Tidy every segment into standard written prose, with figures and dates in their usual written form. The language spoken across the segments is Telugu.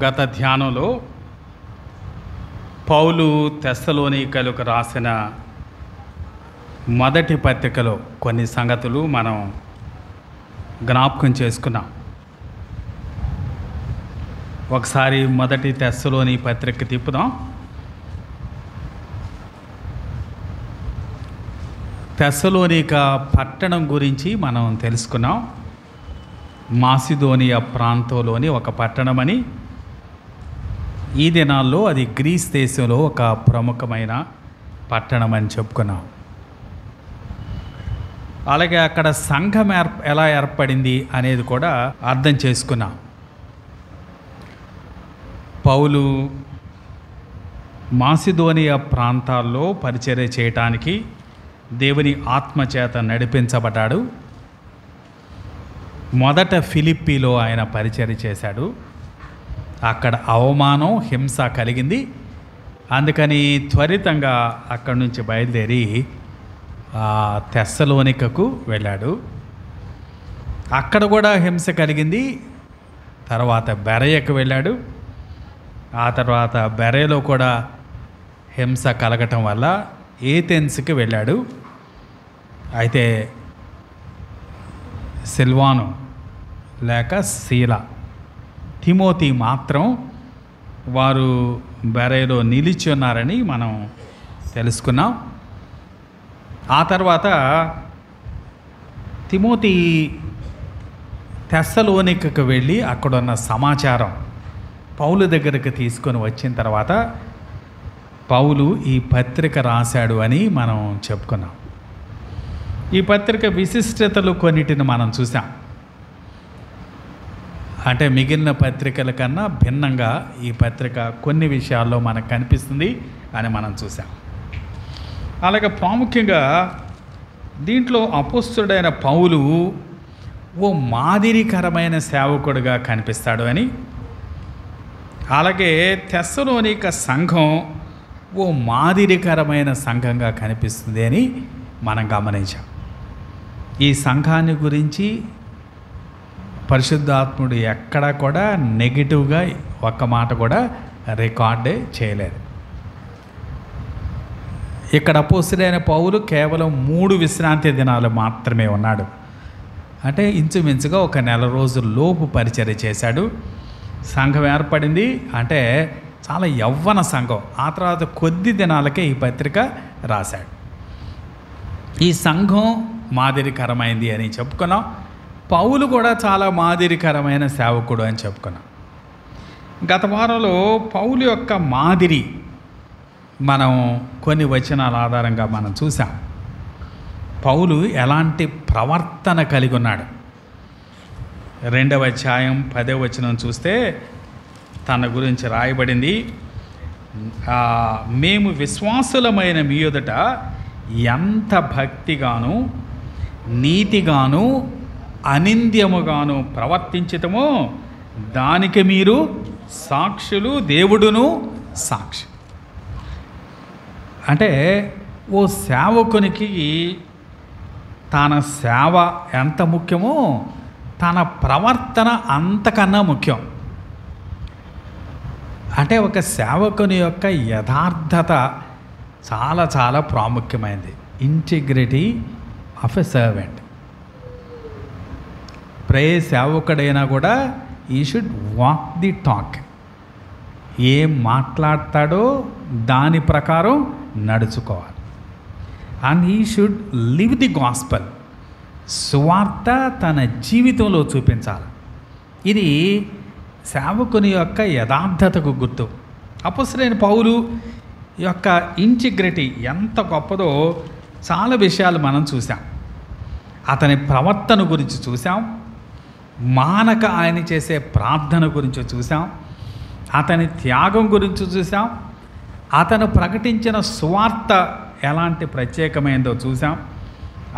గత ధ్యానంలో పౌలు తెస్సలోనికలకు రాసిన మొదటి పత్రికలో కొన్ని సంగతులు మనం జ్ఞాపకం చేసుకున్నాం. ఒకసారి మొదటి తెస్సలోని పత్రిక తిప్పుదాం. తెస్సలోనిక పట్టణం గురించి మనం తెలుసుకున్నాం. మాసిదోనియా ప్రాంతంలోని ఒక పట్టణమని, ఈ దినాల్లో అది గ్రీస్ దేశంలో ఒక ప్రముఖమైన పట్టణం అని చెప్పుకున్నాం. అలాగే అక్కడ సంఘం ఎలా ఏర్పడింది అనేది కూడా అర్థం చేసుకున్నాం. పౌలు మాసిదోనియా ప్రాంతాల్లో పరిచర్య చేయటానికి దేవుని ఆత్మచేత నడిపించబడ్డాడు. మొదట ఫిలిప్పీలో ఆయన పరిచర్య చేశాడు. అక్కడ అవమానం, హింస కలిగింది. అందుకని త్వరితంగా అక్కడి నుంచి బయలుదేరి తెస్సలోనికకు వెళ్ళాడు. అక్కడ కూడా హింస కలిగింది. తర్వాత బెరయకు వెళ్ళాడు. ఆ తర్వాత బెరయలో కూడా హింస కలగటం వల్ల ఏథెన్స్కి వెళ్ళాడు. అయితే సిల్వాను లేక శీల, తిమోతి మాత్రం వారు బెరయలో నిలిచి ఉన్నారని మనం తెలుసుకున్నాం. ఆ తర్వాత తిమోతి తెస్సలోనికకు వెళ్ళి అక్కడున్న సమాచారం పౌలు దగ్గరికి తీసుకొని వచ్చిన తర్వాత పౌలు ఈ పత్రిక రాశాడు అని మనం చెప్పుకున్నాం. ఈ పత్రిక విశిష్టతలు కొన్నిటిని మనం చూసాం. అంటే మిగిలిన పత్రికల కన్నా భిన్నంగా ఈ పత్రిక కొన్ని విషయాల్లో మనకు కనిపిస్తుంది అని మనం చూసాం. అలాగే ప్రాముఖ్యంగా దీంట్లో అపోస్తుడైన పౌలు ఓ మాదిరికరమైన సేవకుడిగా కనిపిస్తాడు అని, అలాగే తెస్సలోనిక సంఘం ఓ మాదిరికరమైన సంఘంగా కనిపిస్తుంది అని మనం గమనించాం. ఈ సంఘాన్ని గురించి పరిశుద్ధాత్ముడు ఎక్కడా కూడా నెగిటివ్గా ఒక్క మాట కూడా రికార్డే చేయలేదు. ఇక్కడ అపోస్తుడైన పౌలు కేవలం 3 విశ్రాంతి దినాలు మాత్రమే ఉన్నాడు. అంటే ఇంచుమించుగా ఒక నెల రోజుల లోపు పరిచర్య చేశాడు. సంఘం ఏర్పడింది. అంటే చాలా యవ్వన సంఘం. ఆ తర్వాత కొద్ది దినాలకే ఈ పత్రిక రాశాడు. ఈ సంఘం మాదిరికరమైంది అని చెప్పుకున్నాం. పౌలు కూడా చాలా మాదిరికరమైన సేవకుడు అని చెప్పుకున్నాం. గత వారంలో పౌలు యొక్క మాదిరి మనం కొన్ని వచనాల ఆధారంగా మనం చూసాం. పౌలు ఎలాంటి ప్రవర్తన కలిగి ఉన్నాడు. 2వ అధ్యాయం 10వ వచనం చూస్తే తన గురించి రాయబడింది, మేము విశ్వాసులమైన మీ ఎదుట ఎంత భక్తిగాను నీతిగాను అనింద్యముగాను ప్రవర్తించితమో దానికి మీరు సాక్షులు, దేవుడును సాక్షి. అంటే ఓ సేవకునికి తన సేవ ఎంత ముఖ్యమో తన ప్రవర్తన అంతకన్నా ముఖ్యం. అంటే ఒక సేవకుని యొక్క యథార్థత చాలా చాలా ప్రాముఖ్యమైనది. Integrity of a servant. సేవకుడైనా కూడా ఈ షుడ్ వాక్ ది టాక్. ఏం మాట్లాడతాడో దాని ప్రకారం నడుచుకోవాలి. And he should live the gospel. సువార్త తన జీవితంలో చూపించాలి. ఇది సేవకుని యొక్క యథార్థతకు గుర్తు. అపోస్తలుడైన పౌలు యొక్క ఇంటిగ్రిటీ ఎంత గొప్పదో చాలా విషయాలు మనం చూసాం. అతని ప్రవర్తన గురించి చూసాం. మానక ఆయన చేసే ప్రార్థన గురించి చూసాం. అతని త్యాగం గురించి చూసాం. అతను ప్రకటించిన సువార్త ఎలాంటి ప్రత్యేకమైనదో చూసాం.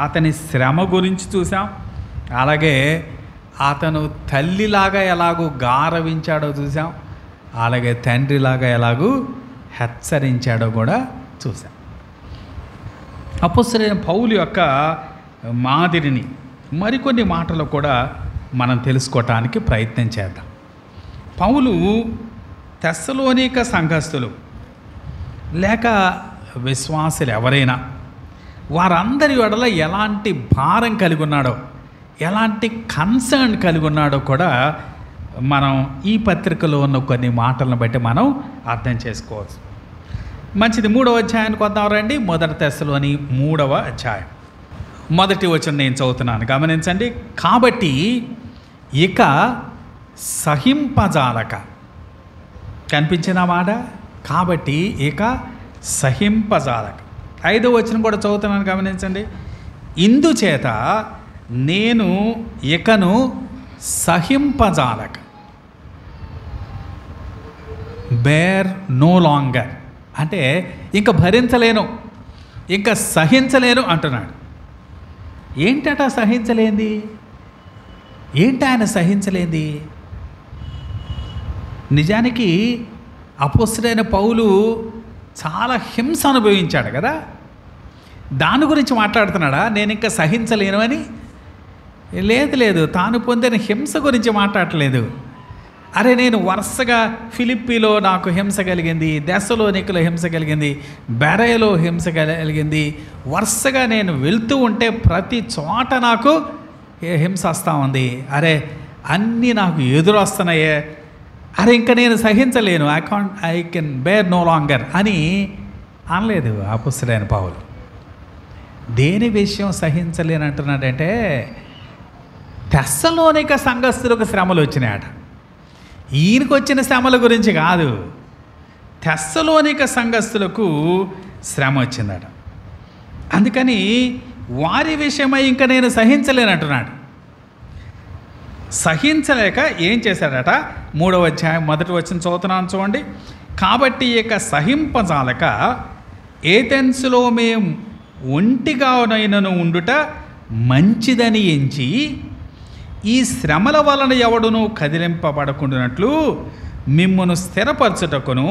అతని శ్రమ గురించి చూసాం. అలాగే అతను తల్లిలాగా ఎలాగూ గారవించాడో చూసాం. అలాగే తండ్రిలాగా ఎలాగూ హెచ్చరించాడో కూడా చూసాం. అపోస్తలుడైన పౌలు యొక్క మాదిరిని మరికొన్ని మాటలు కూడా మనం తెలుసుకోవటానికి ప్రయత్నం చేద్దాం. పౌలు తెస్సలోనిక సంఘస్థులు లేక విశ్వాసులు ఎవరైనా వారందరి ఎడల ఎలాంటి భారం కలిగి ఉన్నాడో, ఎలాంటి కన్సర్న్ కలిగి ఉన్నాడో కూడా మనం ఈ పత్రికలో ఉన్న కొన్ని మాటలను బట్టి మనం అర్థం చేసుకోవచ్చు. మంచిది, 3వ అధ్యాయానికి వద్దాం రండి. మొదటి తెస్సలోని 3వ అధ్యాయం మొదటి వచనం నేను చదువుతున్నాను, గమనించండి. కాబట్టి ఇక సహింపజాలక, కనిపించిన మాట, కాబట్టి ఇక సహింపజాలక. 5వ వచనం కూడా చదువుతున్నాను, గమనించండి. ఇందుచేత నేను ఇకను సహింపజాలక, బేర్ నో లాంగర్, అంటే ఇంకా భరించలేను, ఇంకా సహించలేను అంటున్నాడు. ఏంటట సహించలేంది? ఏంటి ఆయన సహించలేంది? నిజానికి అపోస్తలుడైన పౌలు చాలా హింస అనుభవించాడు కదా, దాని గురించి మాట్లాడుతున్నాడా నేను ఇంకా సహించలేను అని? లేదు, తాను పొందిన హింస గురించి మాట్లాడలేదు. అరే, నేను వరుసగా ఫిలిప్పీలో నాకు హింస కలిగింది, తెస్సలోనికలో హింస కలిగింది, బెరయలో హింస కలిగింది, వరుసగా నేను వెళ్తూ ఉంటే ప్రతి చోట నాకు హింస వస్తూ ఉంది. అరే, అన్నీ నాకు ఎదురొస్తున్నాయే, అరే ఇంకా నేను సహించలేను, I can bear no longer అని అనలేదు అపోస్తలుడైన పౌలు. దేని విషయం సహించలేని అంటున్నాడంటే, తెస్సలోనిక సంఘస్థులకు శ్రమలు వచ్చినాయట. ఈయనకు వచ్చిన శ్రమల గురించి కాదు, తెస్సలోనిక సంఘస్థులకు శ్రమ వచ్చిందట. అందుకని వారి విషయమై ఇంకా నేను సహించలేనంటున్నాడు. సహించలేక ఏం చేశాడట? 3వ అధ్యాయం మొదటి వచనం చదువుతున్నాను చూడండి. కాబట్టి ఇక సహింపజాలక ఏథెన్సులో మేము ఒంటిగానైనను ఉండుట మంచిదని ఎంచి, ఈ శ్రమల వలన ఎవడును కదిలింపబడకుండానట్లు మిమ్మును స్థిరపరచుటకును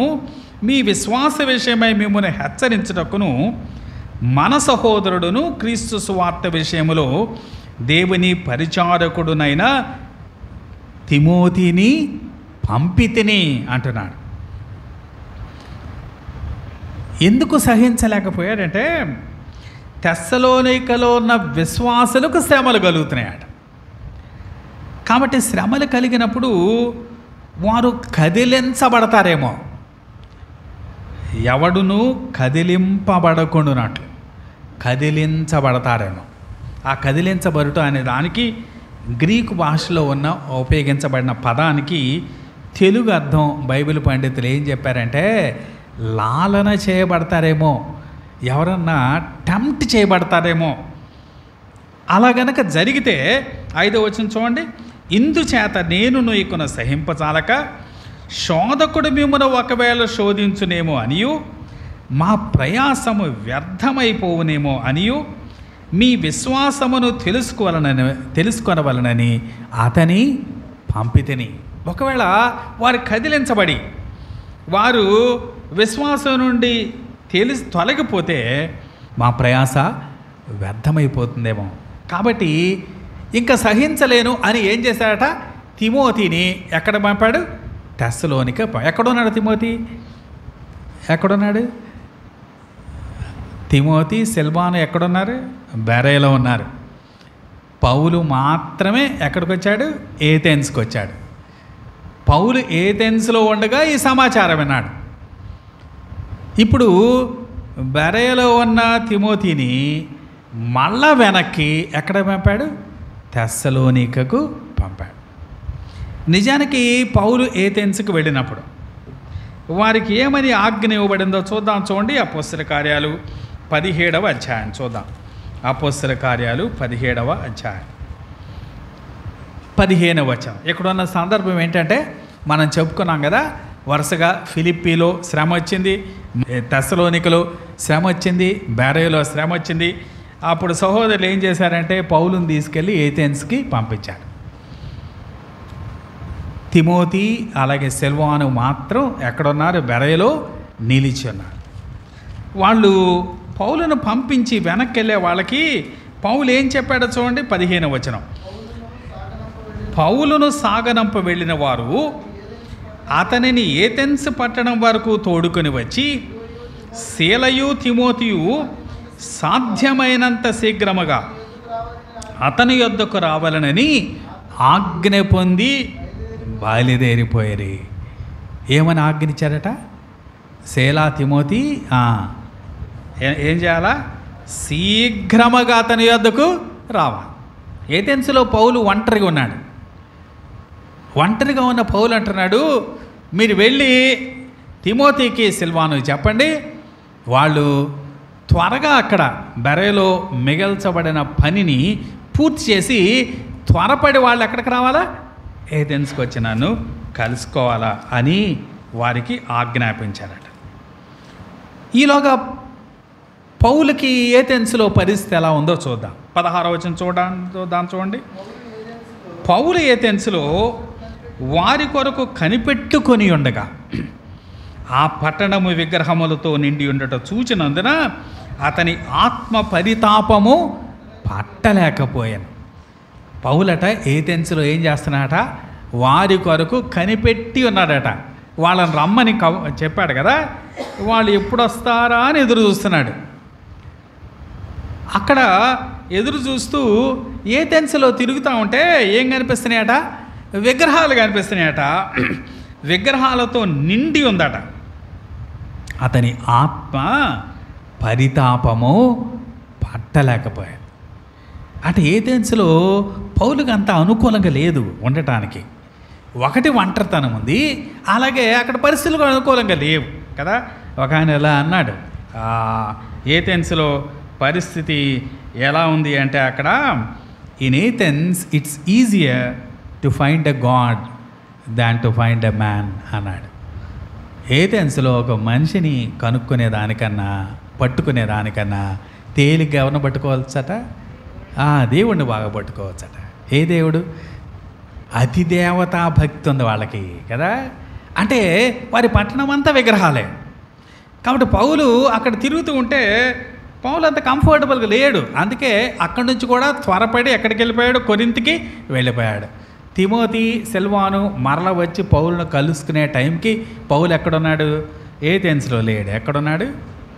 మీ విశ్వాస విషయమై మిమ్మును హెచ్చరించుటకును మన సహోదరుడును క్రీస్తు సువార్త విషయములో దేవుని పరిచారకుడునైన తిమోతిని పంపితిని అంటున్నాడు. ఎందుకు సహించలేకపోయాడంటే, తెస్సలోనికలో ఉన్న విశ్వాసులకు శ్రమలు కలుగుతున్నాయట. కాబట్టి శ్రమలు కలిగినప్పుడు వారు కదిలించబడతారేమో, ఎవడును కదిలింపబడకుండానట్లు కదిలించబడతారేమో. ఆ కదిలించబడుట అనే దానికి గ్రీకు భాషలో ఉన్న ఉపయోగించబడిన పదానికి తెలుగు అర్థం బైబిల్ పండితులు ఏం చెప్పారంటే, లాలన చేయబడతారేమో, ఎవరన్నా టెంప్ట్ చేయబడతారేమో. అలా గనక జరిగితే 5వ వచనం చూడండి. ఇందుచేత నేను నీకును సహింపజాలక శోధకుడు మిమ్మును ఒకవేళ శోధించునేమో అనియు, మా ప్రయాసము వ్యర్థమైపోవునేమో అనియు, మీ విశ్వాసమును తెలుసుకొనవలనని అతని పంపితిని. ఒకవేళ వారు కదిలించబడి వారు విశ్వాసం నుండి తొలగిపోతే మా ప్రయాస వ్యర్థమైపోతుందేమో. కాబట్టి ఇంకా సహించలేను అని ఏం చేశాడట? తిమోతిని ఎక్కడ పంపాడు? తెస్సలోనిక. ఎక్కడున్నాడు తిమోతి? ఎక్కడున్నాడు తిమోతి? సిల్వాను ఎక్కడున్నారు? బెరయలో ఉన్నారు. పౌలు మాత్రమే ఎక్కడికి వచ్చాడు? ఏథెన్స్కి వచ్చాడు. పౌలు ఏథెన్స్లో ఉండగా ఈ సమాచారం విన్నాడు. ఇప్పుడు బెరయలో ఉన్న తిమోతిని మళ్ళా వెనక్కి ఎక్కడ పంపాడు? తెస్సలోనికకు పంపాడు. నిజానికి పౌలు ఏథెన్స్కి వెళ్ళినప్పుడు వారికి ఏమని ఆజ్ఞ ఇవ్వబడిందో చూద్దాం. చూడండి, అపోస్తల కార్యాలు 17వ అధ్యాయం చూద్దాం. అపోస్తల కార్యాలు 17వ అధ్యాయం 15వ వచనం. ఇక్కడ ఉన్న సందర్భం ఏంటంటే, మనం చెప్పుకున్నాం కదా, వరుసగా ఫిలిప్పీలో శ్రమ వచ్చింది, తెస్సలోనికలో శ్రమ వచ్చింది, బెరయలో శ్రమ వచ్చింది. అప్పుడు సహోదరులు ఏం చేశారంటే పౌలుని తీసుకెళ్ళి ఏథెన్స్కి పంపించారు. తిమోతి అలాగే సిల్వాను మాత్రం ఎక్కడున్నారు? బెరయలో నిలిచి ఉన్నారు. వాళ్ళు పౌలును పంపించి వెనక్కి వెళ్ళే వాళ్ళకి పౌలు ఏం చెప్పాడో చూడండి, 15వ వచనం. పౌలును సాగనంప వెళ్ళిన వారు అతనిని ఏథెన్స్ పట్టణం వరకు తోడుకొని వచ్చి శీలయు తిమోతియు సాధ్యమైనంత శీఘ్రముగా అతని యొద్దకు రావాలనని ఆజ్ఞ పొంది బయలుదేరిపోయారు. ఏమని ఆజ్ఞించారట? శీలా తిమోతి ఏం చేయాలా? శీఘ్రముగా అతని యొద్దకు రావాలి. ఏథెన్స్లో పౌలు ఒంటరిగా ఉన్నాడు. ఒంటరిగా ఉన్న పౌలు అంటున్నాడు, మీరు వెళ్ళి తిమోతికి సిల్వాను చెప్పండి, వాళ్ళు త్వరగా అక్కడ బెరేలో మిగల్చబడిన పనిని పూర్తి చేసి త్వరపడి వాళ్ళు ఎక్కడికి రావాలా? ఏథెన్స్కి వచ్చి నన్ను కలుసుకోవాలా అని వారికి ఆజ్ఞాపించారట. ఈలోగా పౌలుకి ఏథెన్స్లో పరిస్థితి ఎలా ఉందో చూద్దాం. 16వ వచనం చూడండి. పౌలు ఏథెన్స్లో వారి కొరకు కనిపెట్టుకొని ఉండగా ఆ పట్టణము విగ్రహములతో నిండి ఉండట చూచినందున అతని ఆత్మ పరితాపము పట్టలేకపోయాను. పౌలట ఏథెన్స్లో ఏం చేస్తున్నాడట? వారి కొరకు కనిపెట్టి ఉన్నాడట. వాళ్ళని రమ్మని చెప్పాడు కదా, వాళ్ళు ఎప్పుడు వస్తారా అని ఎదురు చూస్తున్నాడు. అక్కడ ఎదురు చూస్తూ ఏథెన్స్లో తిరుగుతూ ఉంటే ఏం కనిపిస్తున్నాయట? విగ్రహాలు కనిపిస్తున్నాయట. విగ్రహాలతో నిండి ఉందట. అతని ఆత్మ పరితాపము పట్టలేకపోయాడు. అటు ఏథెన్స్లో పౌలుకి అంత అనుకూలంగా లేదు ఉండటానికి. ఒకటి ఒంటరితనం ఉంది, అలాగే అక్కడ పరిస్థితులు అనుకూలంగా లేవు కదా. ఒక ఆయన ఎలా అన్నాడు, ఏథెన్స్లో పరిస్థితి ఎలా ఉంది అంటే అక్కడ in Athens it's easier to find a God than to find a man అన్నాడు. ఏథెన్స్లో ఒక మనిషిని కనుక్కునేదానికన్నా పట్టుకునేదానికన్నా తేలిగ్గా ఎవరిని పట్టుకోవచ్చట? దేవుణ్ణి బాగా పట్టుకోవచ్చట. ఏ దేవుడు? అతిదేవతా భక్తి ఉంది వాళ్ళకి కదా. అంటే వారి పట్టణం అంతా విగ్రహాలే. కాబట్టి పౌలు అక్కడ తిరుగుతూ ఉంటే పౌలు అంత కంఫర్టబుల్గా లేడు. అందుకే అక్కడి నుంచి కూడా త్వరపడి ఎక్కడికి వెళ్ళిపోయాడు? కొరింథీకి వెళ్ళిపోయాడు. తిమోతి సిల్వాను మరల వచ్చి పౌలును కలుసుకునే టైంకి పౌలు ఎక్కడున్నాడు? ఏథెన్స్లో లేడు. ఎక్కడున్నాడు?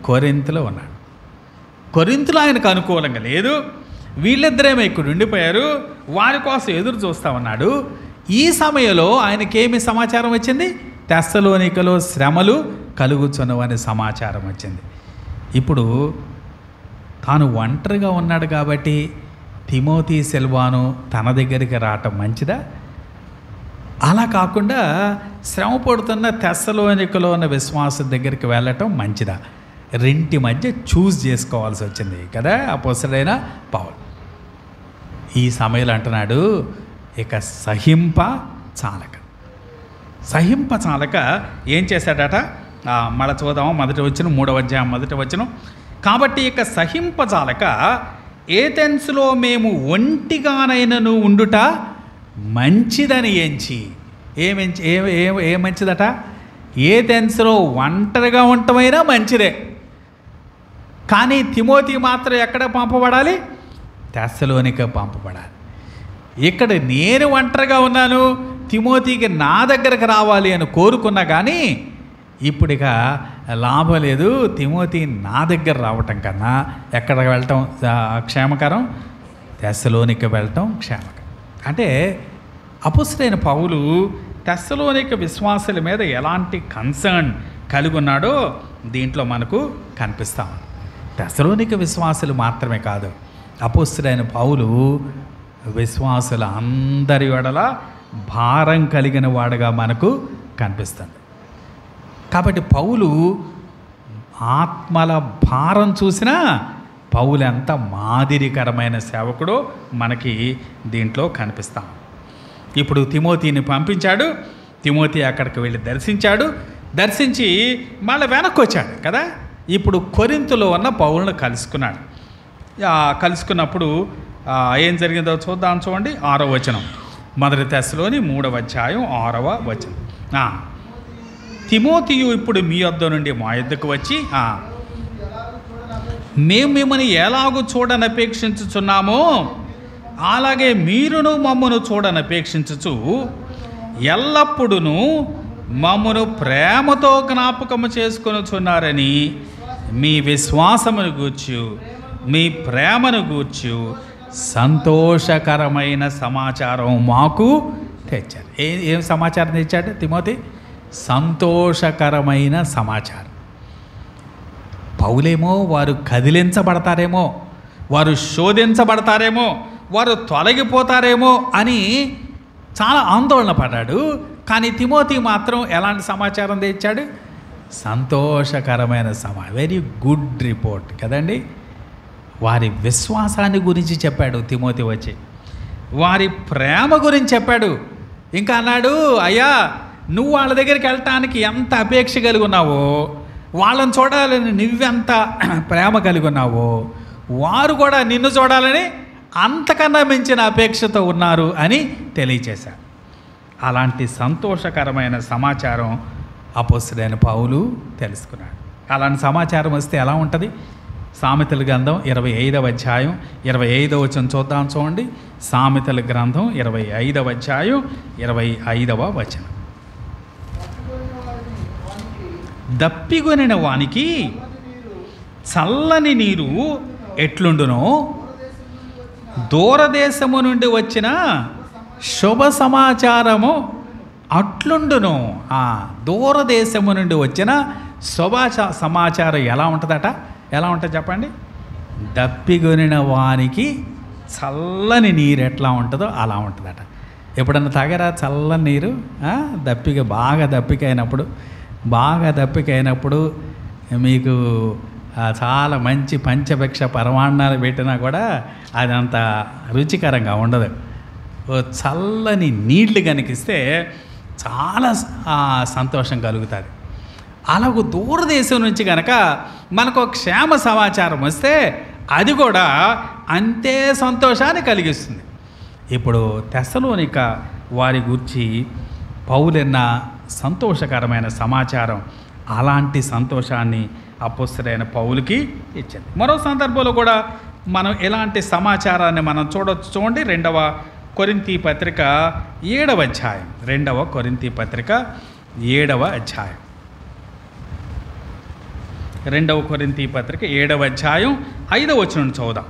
కొరింథీలో ఉన్నాడు. కొరింథీలో ఆయనకు అనుకూలంగా లేదు. వీళ్ళిద్దరేమో ఇక్కడ ఉండిపోయారు. వారి కోసం ఎదురు చూస్తూ ఉన్నాడు. ఈ సమయంలో ఆయనకేమి సమాచారం వచ్చింది? తెస్సలోనికలో శ్రమలు కలుగుచున్నవని సమాచారం వచ్చింది. ఇప్పుడు తాను ఒంటరిగా ఉన్నాడు కాబట్టి తిమోతి సిల్వాను తన దగ్గరికి రావటం మంచిదా? అలా కాకుండా శ్రమ పడుతున్న తెస్సలోనికలో ఉన్న విశ్వాసం దగ్గరికి వెళ్ళటం మంచిదా? రెంటి మధ్య చూస్ చేసుకోవాల్సి వచ్చింది కదా అపోస్తలుడైన పౌలు. ఈ సమయంలో అంటున్నాడు, ఇక సహింప చాలక ఏం చేశాడట? మళ్ళీ చూద్దాము. మొదటి వచనం 3వ అధ్యాయం 1వ వచనం. కాబట్టి ఇక సహింప చాలక ఏథెన్స్లో మేము ఒంటిగానైనను ఉండుట మంచిదని ఎంచి. ఏ మంచిదట? ఏథెన్స్లో ఒంటరిగా ఉండటమైనా మంచిదే. కానీ తిమోతి మాత్రం ఎక్కడ పంపబడాలి? తెస్సలోనిక పంపబడాలి. ఇక్కడ నేను ఒంటరిగా ఉన్నాను, తిమోతికి నా దగ్గరకు రావాలి అని కోరుకున్నా కానీ ఇప్పుడు ఇక లాభం లేదు. తిమోతి నా దగ్గర రావటం కన్నా ఎక్కడికి వెళ్ళటం క్షేమకరం? తెస్సలోనిక వెళ్ళటం క్షేమకరం. అంటే అపోస్తలుడైన పౌలు తెస్సలోనిక విశ్వాసుల మీద ఎలాంటి కన్సర్న్ కలిగి ఉన్నాడో దీంట్లో మనకు కనిపిస్తాం. తెస్సలోనిక విశ్వాసులు మాత్రమే కాదు, అపోస్తలుడైన పౌలు విశ్వాసుల అందరి ఎడల భారం కలిగిన వాడుగా మనకు కనిపిస్తుంది. కాబట్టి పౌలు ఆత్మల భారం చూసినా పౌలు ఎంత మాదిరికరమైన సేవకుడో మనకి దీంట్లో కనిపిస్తాం. ఇప్పుడు తిమోతిని పంపించాడు. తిమోతి అక్కడికి వెళ్ళి దర్శించి మళ్ళీ వెనక్కి వచ్చాడు కదా. ఇప్పుడు కొరింథీలో ఉన్న పౌలును కలుసుకున్నాడు. కలుసుకున్నప్పుడు ఏం జరిగిందో చూడండి. 6వ వచనం, మొదటి తెస్సలోని 3వ అధ్యాయం 6వ వచనం. తిమోతియు ఇప్పుడు మీ యొద్ద నుండి మా యొద్దకు వచ్చి మేము మిమ్మల్ని ఎలాగూ చూడనపేక్షించుచున్నామో అలాగే మీరును మమ్మను చూడనపేక్షించుచు ఎల్లప్పుడూ మమ్మును ప్రేమతో జ్ఞాపకము చేసుకొనుచున్నారని మీ విశ్వాసమును గూర్చు మీ ప్రేమను గూర్చు సంతోషకరమైన సమాచారం మాకు తెచ్చారు. ఏం సమాచారం తెచ్చాడు తిమోతి? సంతోషకరమైన సమాచారం. పౌలేమో వారు కదిలించబడతారేమో, వారు శోధించబడతారేమో, వారు తొలగిపోతారేమో అని చాలా ఆందోళన పడ్డాడు. కానీ తిమోతి మాత్రం ఎలాంటి సమాచారం తెచ్చాడు? సంతోషకరమైన వెరీ గుడ్ రిపోర్ట్ కదండి. వారి విశ్వాసాన్ని గురించి చెప్పాడు తిమోతి వచ్చి, వారి ప్రేమ గురించి చెప్పాడు. ఇంకా అన్నాడు, అయ్యా నువ్వు వాళ్ళ దగ్గరికి వెళ్ళటానికి ఎంత అపేక్ష కలిగి ఉన్నావో, వాళ్ళని చూడాలని నువ్వెంత ప్రేమ కలిగి ఉన్నావో, వారు కూడా నిన్ను చూడాలని అంతకన్నా మించిన అపేక్షతో ఉన్నారు అని తెలియచేశారు. అలాంటి సంతోషకరమైన సమాచారం అపోస్తలుడైన పౌలు తెలుసుకున్నాడు. అలాంటి సమాచారం వస్తే ఎలా ఉంటుంది? సామెతల గ్రంథం 25వ అధ్యాయం 25వ వచనం చూద్దాం. చూడండి, సామెతల గ్రంథం 25వ అధ్యాయం 25వ వచనం. దప్పిగొనిన వానికి చల్లని నీరు ఎట్లుండునో, దూరదేశము నుండి వచ్చిన శుభ సమాచారము అట్లుండును. దూరదేశము నుండి వచ్చిన శుభ సమాచారం ఎలా ఉంటుందట? ఎలా ఉంటుంది చెప్పండి? దప్పిగొనిన వానికి చల్లని నీరు ఎట్లా ఉంటుందో అలా ఉంటుందట. ఎప్పుడన్నా తాగారా చల్లని నీరు? బాగా దప్పిక అయినప్పుడు మీకు చాలా మంచి పంచభక్ష పరమాన్నాలు పెట్టినా కూడా అదంత రుచికరంగా ఉండదు. చల్లని నీళ్లు కనిపిస్తే చాలా సంతోషం కలుగుతుంది. అలాగూ దూరదేశం నుంచి కనుక మనకు క్షేమ సమాచారం వస్తే అది కూడా అంతే సంతోషాన్ని కలిగిస్తుంది. ఇప్పుడు తెస్సలోనిక వారి గురించి పౌలెన్న సంతోషకరమైన సమాచారం, అలాంటి సంతోషాన్ని అపోస్తలుడైన పౌలుకి ఇచ్చింది. మరో సందర్భంలో కూడా మనం ఎలాంటి సమాచారాన్ని మనం చూడొచ్చు. చూడండి, 2వ కొరింథీ పత్రిక 7వ అధ్యాయం. 2వ కొరింథీ పత్రిక 7వ అధ్యాయం. 2వ కొరింథీ పత్రిక 7వ అధ్యాయం 5వ వచనం చూద్దాం.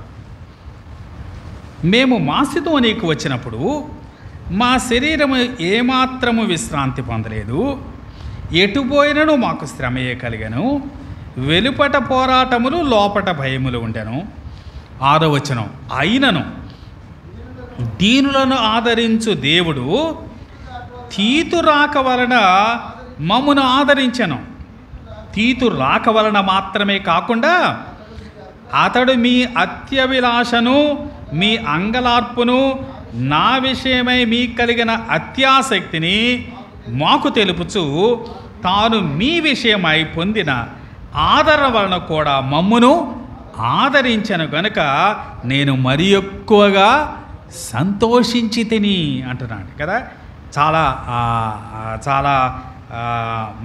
మేము మాసిదోనీకు వచ్చినప్పుడు మా శరీరము ఏమాత్రము విశ్రాంతి పొందలేదు, ఎటుపోయినను మాకు శ్రమయే కలిగను, వెలుపట పోరాటములు లోపట భయములు ఉండెను. 6వ వచనం, అయినను దీనులను ఆదరించు దేవుడు తీతు రాక వలన మమ్మును ఆదరించెను. తీతు రాక వలన మాత్రమే కాకుండా అతడు మీ అత్యభిలాషను మీ అంగలార్పును నా విషయమై మీ కలిగిన అత్యాసక్తిని మాకు తెలుపుచు తాను మీ విషయమై పొందిన ఆదరణ వలన కూడా మమ్మును ఆదరించను గనుక నేను మరి ఎక్కువగా సంతోషించి తిని అంటున్నాడు కదా. చాలా చాలా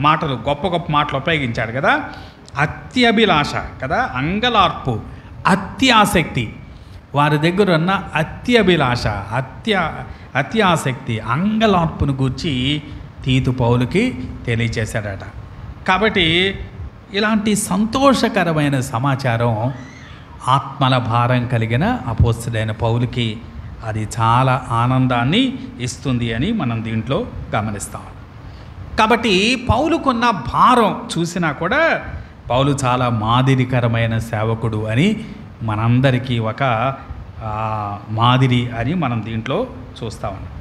మాటలు, గొప్ప గొప్ప మాటలు ఉపయోగించాడు కదా. అత్యభిలాష కదా, అంగలార్పు, అత్యాసక్తి, వారి దగ్గర ఉన్న అత్యభిలాష, అత్యాసక్తి, అంగలార్పును గూర్చి తీతు పౌలుకి తెలియచేశాడట. కాబట్టి ఇలాంటి సంతోషకరమైన సమాచారం ఆత్మల భారం కలిగిన అపోస్తలుడైన పౌలుకి అది చాలా ఆనందాన్ని ఇస్తుంది అని మనం దీంట్లో గమనిస్తాం. కాబట్టి పౌలుకున్న భారం చూసినా కూడా పౌలు చాలా మాదిరికరమైన సేవకుడు అని మనందరికీ ఒక మాదిరి అని మనం దీంట్లో చూస్తా ఉన్నాం.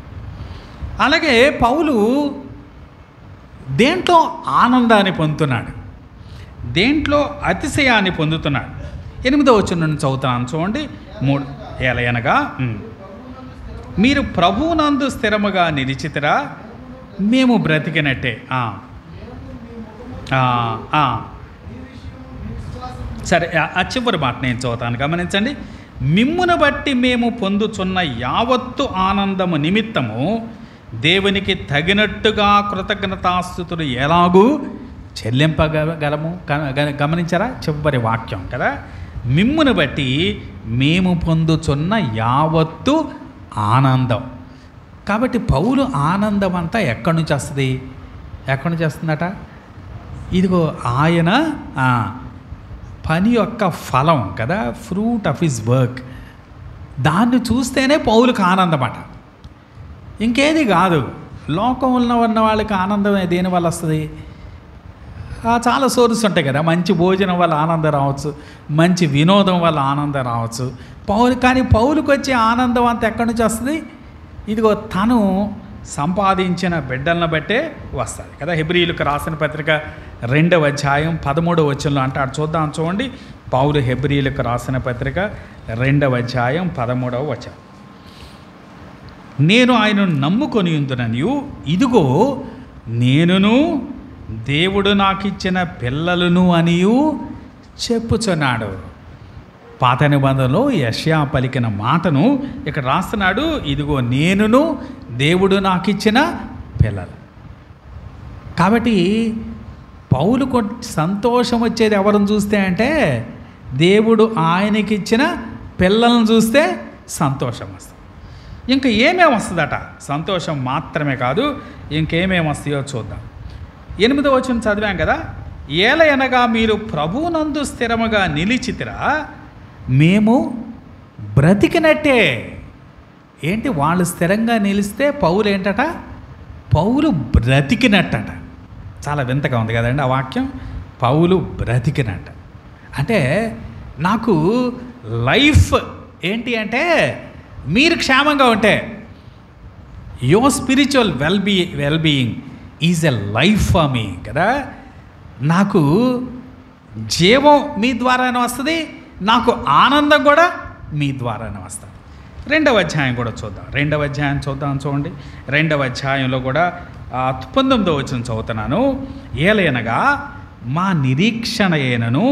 అలాగే పౌలు దేంట్లో ఆనందాన్ని పొందుతున్నాడు, దేంట్లో అతిశయాన్ని పొందుతున్నాడు. 8వ వచనం నుండి చదువుతాను చూడండి. 3 ఏలయనగా మీరు ప్రభువునందు స్థిరముగా నిలిచితిరా, మేము బ్రతికినట్టే. సరే, ఆ చివరి మాట నేను చదువుతాను, గమనించండి. మిమ్మును బట్టి మేము పొందుచున్న యావత్తు ఆనందము నిమిత్తము దేవునికి తగినట్టుగా కృతజ్ఞతాస్తుతులు ఎలాగూ చెల్లింపగలము. గమనించారా? చివరి వాక్యం కదా. మిమ్మును బట్టి మేము పొందుచున్న యావత్తు ఆనందం. కాబట్టి పౌలు ఆనందం అంతా ఎక్కడి నుంచి వస్తుంది? ఎక్కడి నుంచి వస్తుందట? ఇదిగో ఆయన పని యొక్క ఫలం కదా, ఫ్రూట్ ఆఫ్ హిజ్ వర్క్. దాన్ని చూస్తేనే పౌలుకు ఆనందమట, ఇంకేది కాదు. లోకంలో ఉన్న వాళ్ళకి ఆనందం దేనివల్ల వస్తుంది? చాలా సోర్స్ ఉంటాయి కదా, మంచి భోజనం వల్ల ఆనందం రావచ్చు, మంచి వినోదం వల్ల ఆనందం రావచ్చు. కానీ పౌలుకు వచ్చే ఆనందం అంతా ఎక్కడి నుంచి వస్తుంది? ఇదిగో తను సంపాదించిన బిడ్డలను బట్టే వస్తుంది కదా. హెబ్రీయులకు రాసిన పత్రిక 2వ అధ్యాయం 13వ వచనంలో అంటాడు. చూడండి. పౌలు హెబ్రీయులకు రాసిన పత్రిక 2వ అధ్యాయం 13వ వచనం. నేను ఆయనను నమ్ముకొని ఉందుననియు, ఇదిగో నేనును దేవుడు నాకిచ్చిన పిల్లలను అనియు చెప్పుచున్నాడు. పాత నిబంధనలో యెషయా పలికిన మాటను ఇక్కడ రాస్తున్నాడు. ఇదిగో నేనును దేవుడు నాకిచ్చిన పిల్లలు. కాబట్టి పౌలుకు సంతోషం వచ్చేది ఎవరిని చూస్తే అంటే, దేవుడు ఆయనకిచ్చిన పిల్లలను చూస్తే సంతోషం వస్తుంది. ఇంకా ఏమేమి వస్తుందట? సంతోషం మాత్రమే కాదు, ఇంకేమేమి వస్తాయో చూద్దాం. 8వ వచనం చదివాం కదా, ఏలయనగా మీరు ప్రభువునందు స్థిరముగా నిలిచితిరా, మేము బ్రతికినట్టే. ఏంటి? వాళ్ళు స్థిరంగా నిలిస్తే పౌలు ఏంటట? పౌలు బ్రతికినట్టట. చాలా వింతగా ఉంది కదండి ఆ వాక్యం. పౌలు బ్రతికినట్ట అంటే, నాకు లైఫ్ ఏంటి అంటే, మీరు క్షేమంగా ఉంటే, your spiritual wellbeing is a life for me కదా. నాకు జీవం మీ ద్వారానే వస్తుంది, నాకు ఆనందం కూడా మీ ద్వారానే వస్తుంది. 2వ అధ్యాయం కూడా చూద్దాం. 2వ అధ్యాయం చూడండి. 2వ అధ్యాయంలో కూడా 19వ వచనం చదువుతున్నాను. ఏలయనగా మా నిరీక్షణ అయినను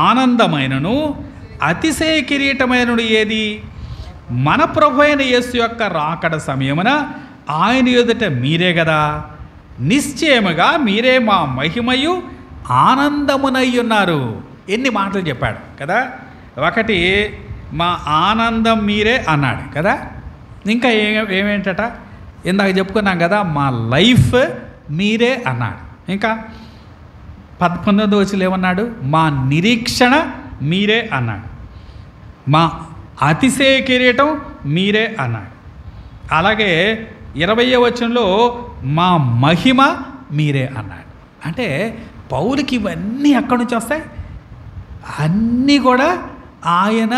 ఆనందమైనను అతిశయ కిరీటమైనను ఏది? మన ప్రభు అయిన యేసు యొక్క రాకడ సమయమున ఆయన ఎదుట మీరే కదా. నిశ్చయముగా మీరే మా మహిమయు ఆనందమునై ఉన్నారు. ఎన్ని మాటలు చెప్పాడు కదా. ఒకటి, మా ఆనందం మీరే అన్నాడు కదా. ఇంకా ఏమేంటట? ఇందాక చెప్పుకున్నాం కదా, మా లైఫ్ మీరే అన్నాడు. ఇంకా 19వ వచనంలో ఏమన్నాడు? మా నిరీక్షణ మీరే అన్నాడు. మా అతిశయ కిరీటం మీరే అన్నాడు. అలాగే 20వ వచనంలో మా మహిమ మీరే అన్నాడు. అంటే పౌలుకి ఇవన్నీ ఎక్కడి నుంచి వస్తాయి? అన్నీ కూడా ఆయన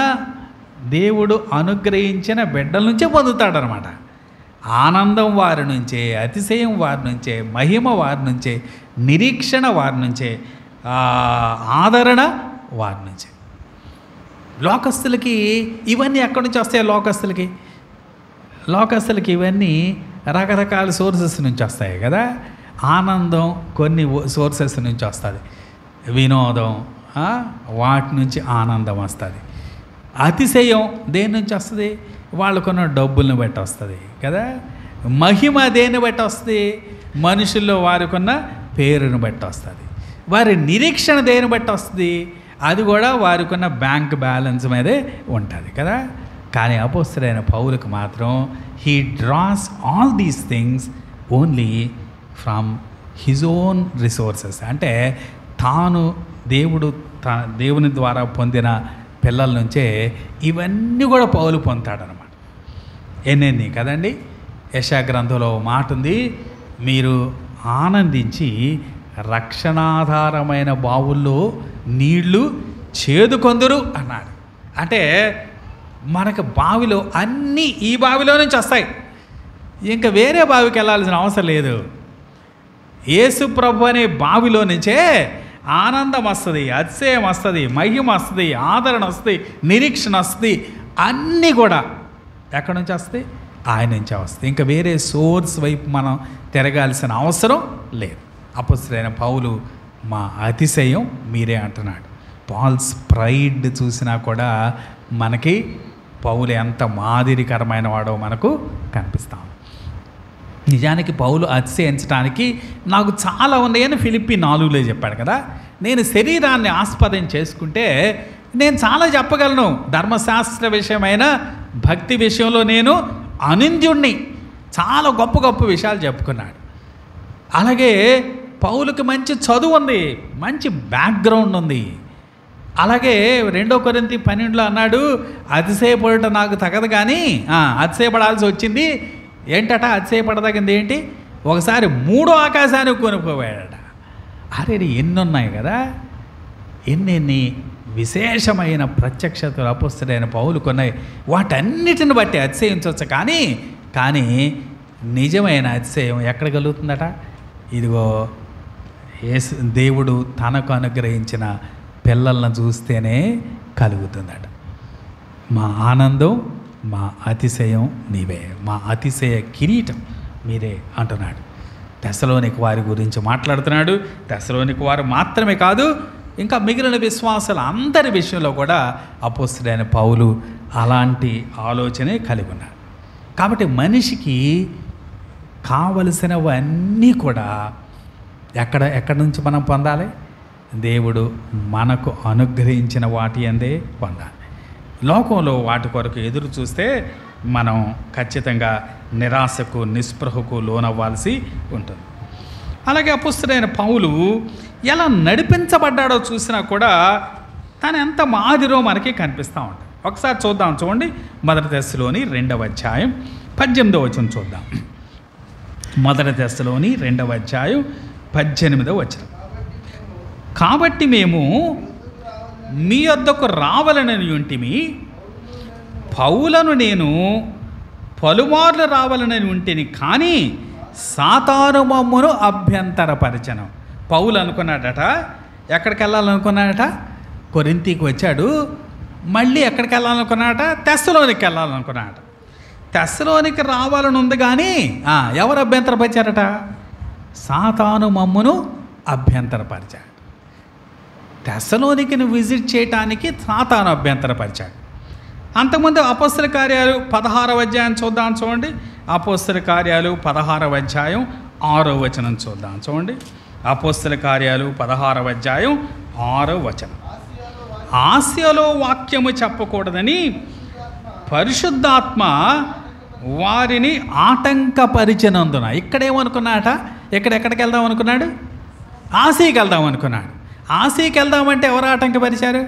దేవుడు అనుగ్రహించిన బిడ్డల నుంచే పొందుతాడనమాట. ఆనందం వారి నుంచే, అతిశయం వారి నుంచే, మహిమ వారి నుంచే, నిరీక్షణ వారి నుంచే, ఆదరణ వారి నుంచే. లోకస్తులకి ఇవన్నీ ఎక్కడి నుంచి వస్తాయి? లోకస్తులకి ఇవన్నీ రకరకాల సోర్సెస్ నుంచి వస్తాయి కదా. ఆనందం కొన్ని సోర్సెస్ నుంచి వస్తుంది, వినోదం వాటి నుంచి ఆనందం వస్తుంది. అతిశయం దేని నుంచి వస్తుంది? వాళ్ళకున్న డబ్బులను బట్టి వస్తుంది కదా. మహిమ దేన్ని బట్టి వస్తుంది? మనుషుల్లో వారికున్న పేరును బట్టి వస్తుంది. వారి నిరీక్షణ దేని బట్టి వస్తుంది? అది కూడా వారికున్న బ్యాంక్ బ్యాలెన్స్ మీదే ఉంటుంది కదా. కానీ అపోస్తలుడైన పౌలుకు మాత్రం he draws all these things only from his own resources. అంటే తాను దేవుని ద్వారా పొందిన పిల్లల నుంచే ఇవన్నీ కూడా పౌలు పొందుతాడనమాట. ఎన్నెన్ని కదండి. యెషయా గ్రంథంలో మాట ఉంది, మీరు ఆనందించి రక్షణాధారమైన బావుల్లో నీళ్లు చేదుకొందురు అన్నాడు. అంటే మనకు బావిలో అన్నీ ఈ బావిలో నుంచి వస్తాయి, ఇంకా వేరే బావికి వెళ్ళాల్సిన అవసరం లేదు. యేసు ప్రభు అనే బావిలో నుంచే ఆనందం వస్తుంది, అతిశయం వస్తుంది, మహిమ వస్తుంది, ఆదరణ వస్తుంది, నిరీక్షణ వస్తుంది. అన్నీ కూడా ఎక్కడి నుంచి వస్తాయి? ఆయన నుంచే వస్తాయి. ఇంకా వేరే సోర్స్ వైపు మనం తిరగాల్సిన అవసరం లేదు. అపోస్తలుడైన పౌలు మా అతిశయం మీరే అంటున్నాడు. పాల్స్ ప్రైడ్ చూసినా కూడా మనకి పౌలు ఎంత మాదిరికరమైన వాడో మనకు కనిపిస్తాం. నిజానికి పౌలు అతిశయించడానికి నాకు చాలా ఉన్నాయని ఫిలిప్పీ 4లో చెప్పాడు కదా. నేను శరీరాన్ని ఆస్పదం చేసుకుంటే నేను చాలా చెప్పగలను. ధర్మశాస్త్ర విషయమైన భక్తి విషయంలో నేను అనింద్యుణ్ణి, చాలా గొప్ప గొప్ప విషయాలు చెప్పుకున్నాడు. అలాగే పౌలుకి మంచి చదువు ఉంది, మంచి బ్యాక్గ్రౌండ్ ఉంది. అలాగే 2 కొరింథీ 12లో అన్నాడు, అతిశయపడట నాకు తగదు కానీ అతిశయపడాల్సి వచ్చింది. ఏంటట అతిశయపడదగింది ఏంటి? ఒకసారి 3వ ఆకాశానికి కొనుక్కోపోయాడట. అరే ఎన్ని ఉన్నాయి కదా, ఎన్ని విశేషమైన ప్రత్యక్షతలు అపొస్తలుడైన పౌలుకు ఉన్నాయి. వాటన్నిటిని బట్టి అతిశయించవచ్చు. కానీ నిజమైన అతిశయం ఎక్కడ కలుగుతుందట? ఇదిగో దేవుడు తనకు అనుగ్రహించిన పిల్లలను చూస్తేనే కలుగుతుందట. మా ఆనందం, మా అతిశయం నీవే, మా అతిశయ కిరీటం మీరే అంటున్నాడు. తెస్సలోనిక వారి గురించి మాట్లాడుతున్నాడు. తెస్సలోనిక వారు మాత్రమే కాదు, ఇంకా మిగిలిన విశ్వాసాల అందరి విషయంలో కూడా అపొస్తలుడైన పౌలు అలాంటి ఆలోచనే కలిగి ఉన్నాడు. కాబట్టి మనిషికి కావలసినవన్నీ కూడా ఎక్కడి నుంచి మనం పొందాలి? దేవుడు మనకు అనుగ్రహించిన వాటి అందే పొందాలి. లోకంలో వాటి కొరకు ఎదురు చూస్తే మనం ఖచ్చితంగా నిరాశకు, నిస్పృహకు లోనవ్వాల్సి ఉంటుంది. అలాగే అపొస్తలుడైన పౌలు ఎలా నడిపించబడ్డాడో చూసినా కూడా తను ఎంత మాదిరో మనకి కనిపిస్తూ ఉంటుంది. ఒకసారి చూడండి. 1 తెస్సలోని 2వ అధ్యాయం 18వ వచనం చూద్దాం. 1 తెస్సలోని 2వ అధ్యాయం 18వ వచనం. కాబట్టి మేము మీ వద్దకు రావాలని ఉంటిమి, పౌలను నేను పలుమార్లు రావాలని ఉంటిని, కానీ సాతాను మమ్మును అభ్యంతరపరచను. పౌలు అనుకున్నాడట, ఎక్కడికి వెళ్ళాలనుకున్నాడట? కొరింథీకి వచ్చాడు. మళ్ళీ ఎక్కడికి వెళ్ళాలనుకున్నాడట? తెస్సలోనికి వెళ్ళాలనుకున్నాడట. తెస్సలోనికి రావాలని ఉంది కానీ ఎవరు అభ్యంతరపరిచారట? సాతాను మమ్మును అభ్యంతరపరిచాడు. తెస్సలోనికిని విజిట్ చేయటానికి సాతాను అభ్యంతరపరిచాడు. అంతకుముందు అపొస్తల కార్యాలు 16వ అధ్యాయం చూడండి. అపొస్తల కార్యాలు 16వ అధ్యాయం 6వ వచనం చూడండి. అపొస్తల కార్యాలు 16వ అధ్యాయం 6వ వచనం. ఆసియాలో వాక్యము చెప్పకూడదని పరిశుద్ధాత్మ వారిని ఆటంకపరిచినందున. ఇక్కడేమనుకున్నాట? ఎక్కడికి వెళ్దాం అనుకున్నాడు? ఆసియాకి వెళ్దాం అనుకున్నాడు. ఆసియాకి వెళ్దామంటే ఎవరు ఆటంకపరిచారు?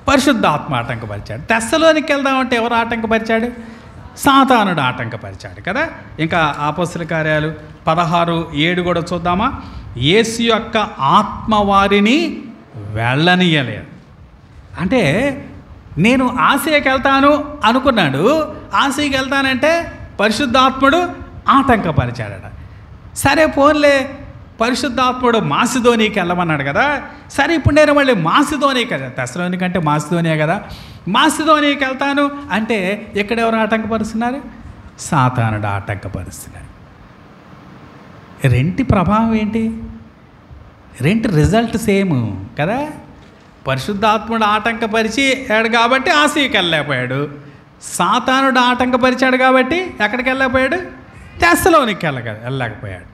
పరిశుద్ధాత్మ ఆటంకపరిచాడు. తెస్సలోనికి వెళ్దామంటే ఎవరు ఆటంకపరిచాడు? సాతానుడు ఆటంకపరిచాడు కదా. ఇంకా అపొస్తల కార్యాలు 16:7 కూడా చూద్దామా? యేసు యొక్క ఆత్మ వారిని వెళ్ళనీయలేదు. అంటే నేను ఆసియాకి వెళ్తాను అనుకున్నాడు. ఆసియాకి వెళ్తానంటే పరిశుద్ధాత్ముడు ఆటంకపరిచాడట. సరే పోన్లే, పరిశుద్ధాత్ముడు మాసిదోనికి వెళ్ళమన్నాడు కదా. సరే ఇప్పుడు నేను మళ్ళీ మాసిదోనియ కదా, తెస్సలోనిక అంటే మాసిదోనియా కదా, మాసిదోనికి వెళ్తాను అంటే ఎక్కడెవరు ఆటంకపరుస్తున్నారు? సాతానుడు ఆటంకపరుస్తున్నాడు. రెంటి ప్రభావం ఏంటి? రెంటి రిజల్ట్ సేమ్ కదా. పరిశుద్ధాత్ముడు ఆటంకపరిచాడు కాబట్టి ఆసియాకి వెళ్ళలేకపోయాడు. సాతానుడు ఆటంకపరిచాడు కాబట్టి ఎక్కడికి వెళ్ళలేకపోయాడు? తెస్సలోనికి వెళ్ళలేకపోయాడు.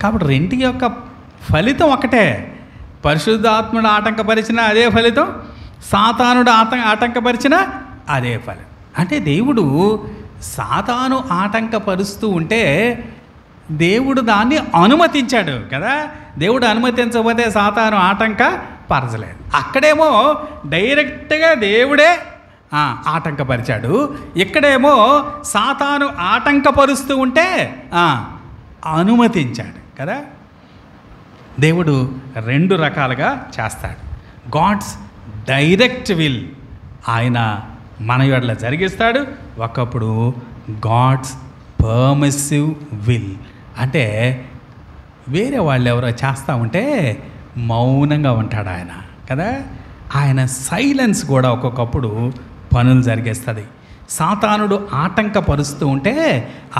కాబట్టి రెంటి యొక్క ఫలితం ఒకటే. పరిశుద్ధాత్ముడు ఆటంకపరిచిన అదే ఫలితం, సాతానుడు ఆటంకపరిచిన అదే ఫలితం. అంటే దేవుడు సాతాను ఆటంకపరుస్తూ ఉంటే దేవుడు దాన్ని అనుమతించాడు కదా. దేవుడు అనుమతించకపోతే సాతాను ఆటంకపరచలేదు. అక్కడేమో డైరెక్ట్గా దేవుడే ఆటంకపరిచాడు. ఇక్కడేమో సాతాను ఆటంకపరుస్తూ ఉంటే అనుమతించాడు కదా. దేవుడు 2 రకాలుగా చేస్తాడు. గాడ్స్ డైరెక్ట్ విల్ ఆయన మన యొడ్ల జరిగిస్తాడు. ఒకప్పుడు గాడ్స్ పర్మిసివ్ విల్ అంటే వేరే వాళ్ళు ఎవరో చేస్తూ ఉంటే మౌనంగా ఉంటాడు ఆయన కదా. ఆయన సైలెన్స్ కూడా ఒక్కొక్కప్పుడు పనులు జరిగేస్తుంది. సాతానుడు ఆటంకపరుస్తూ ఉంటే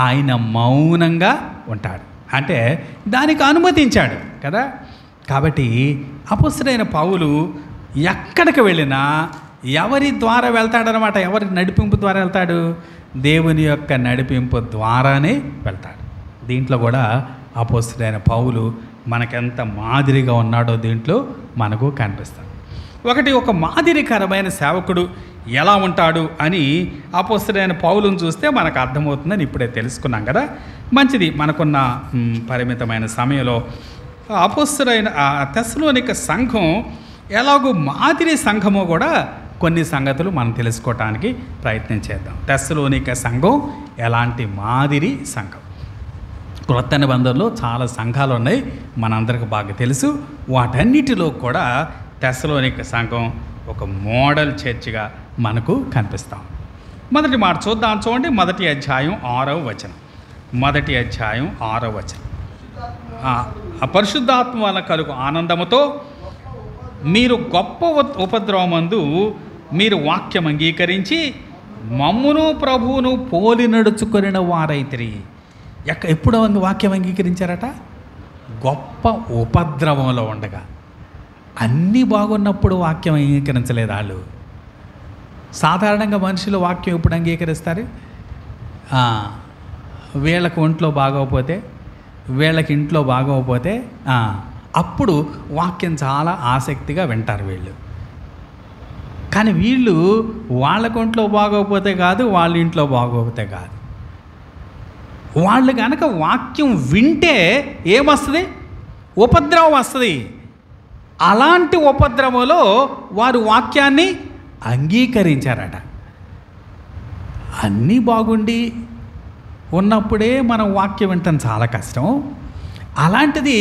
ఆయన మౌనంగా ఉంటాడు. అంటే దానికి అనుమతించాడు కదా. కాబట్టి అపొస్తలుడైన పౌలు ఎక్కడికి వెళ్ళినా ఎవరి ద్వారా వెళ్తాడనమాట? ఎవరి నడిపింపు ద్వారా వెళ్తాడు? దేవుని యొక్క నడిపింపు ద్వారానే వెళ్తాడు. దీంట్లో కూడా అపొస్తలుడైన పౌలు మనకెంత మాదిరిగా ఉన్నాడో దీంట్లో మనకు కనిపిస్తాడు. ఒక మాదిరికరమైన సేవకుడు ఎలా ఉంటాడు అని అపోస్తలుడైన పౌలును చూస్తే మనకు అర్థమవుతుందని ఇప్పుడే తెలుసుకున్నాం కదా. మంచిది, మనకున్న పరిమితమైన సమయంలో అపోస్తలుడైన తెస్సలోనిక సంఘం ఎలాగో మాదిరి సంఘమో కూడా కొన్ని సంగతులు మనం తెలుసుకోవటానికి ప్రయత్నం చేద్దాం. తెస్సలోనిక సంఘం ఎలాంటి మాదిరి సంఘం? క్రొత్త నిబంధనలో చాలా సంఘాలు ఉన్నాయి, మనందరికి బాగా తెలుసు. వాటన్నిటిలో కూడా తెస్సలోనిక సంఘం ఒక మోడల్ చర్చిగా మనకు కనిపిస్తాం. మొదటి మాట చూద్దాం, చూడండి. మొదటి అధ్యాయం 6వ వచనం. మొదటి అధ్యాయం 6వ వచనం. పరిశుద్ధాత్మ వల్ల కలుగు ఆనందముతో మీరు గొప్ప ఉపద్రవమందు మీరు వాక్యం అంగీకరించి మమ్మును ప్రభువును పోలి నడుచుకొనిన వారైతిరి. ఎప్పుడు వాక్యం అంగీకరించారట? గొప్ప ఉపద్రవంలో ఉండగా. అన్నీ బాగున్నప్పుడు వాక్యం అంగీకరించలేదు వాళ్ళు. సాధారణంగా మనుషులు వాక్యం ఎప్పుడు అంగీకరిస్తారు? వీళ్ళకి ఒంట్లో బాగోకపోతే, వీళ్ళకి ఇంట్లో బాగోకపోతే అప్పుడు వాక్యం చాలా ఆసక్తిగా వింటారు వీళ్ళు. కానీ వీళ్ళు వాళ్ళకి ఒంట్లో బాగోకపోతే కాదు, వాళ్ళ ఇంట్లో బాగోకపోతే కాదు, వాళ్ళు కనుక వాక్యం వింటే ఏమొస్తుంది? ఉపద్రవం వస్తుంది. అలాంటి ఉపద్రవంలో వారు వాక్యాన్ని అంగీకరించారట. అన్నీ బాగుండి ఉన్నప్పుడే మనం వాక్యం వింటాం చాలా కష్టం. అలాంటిది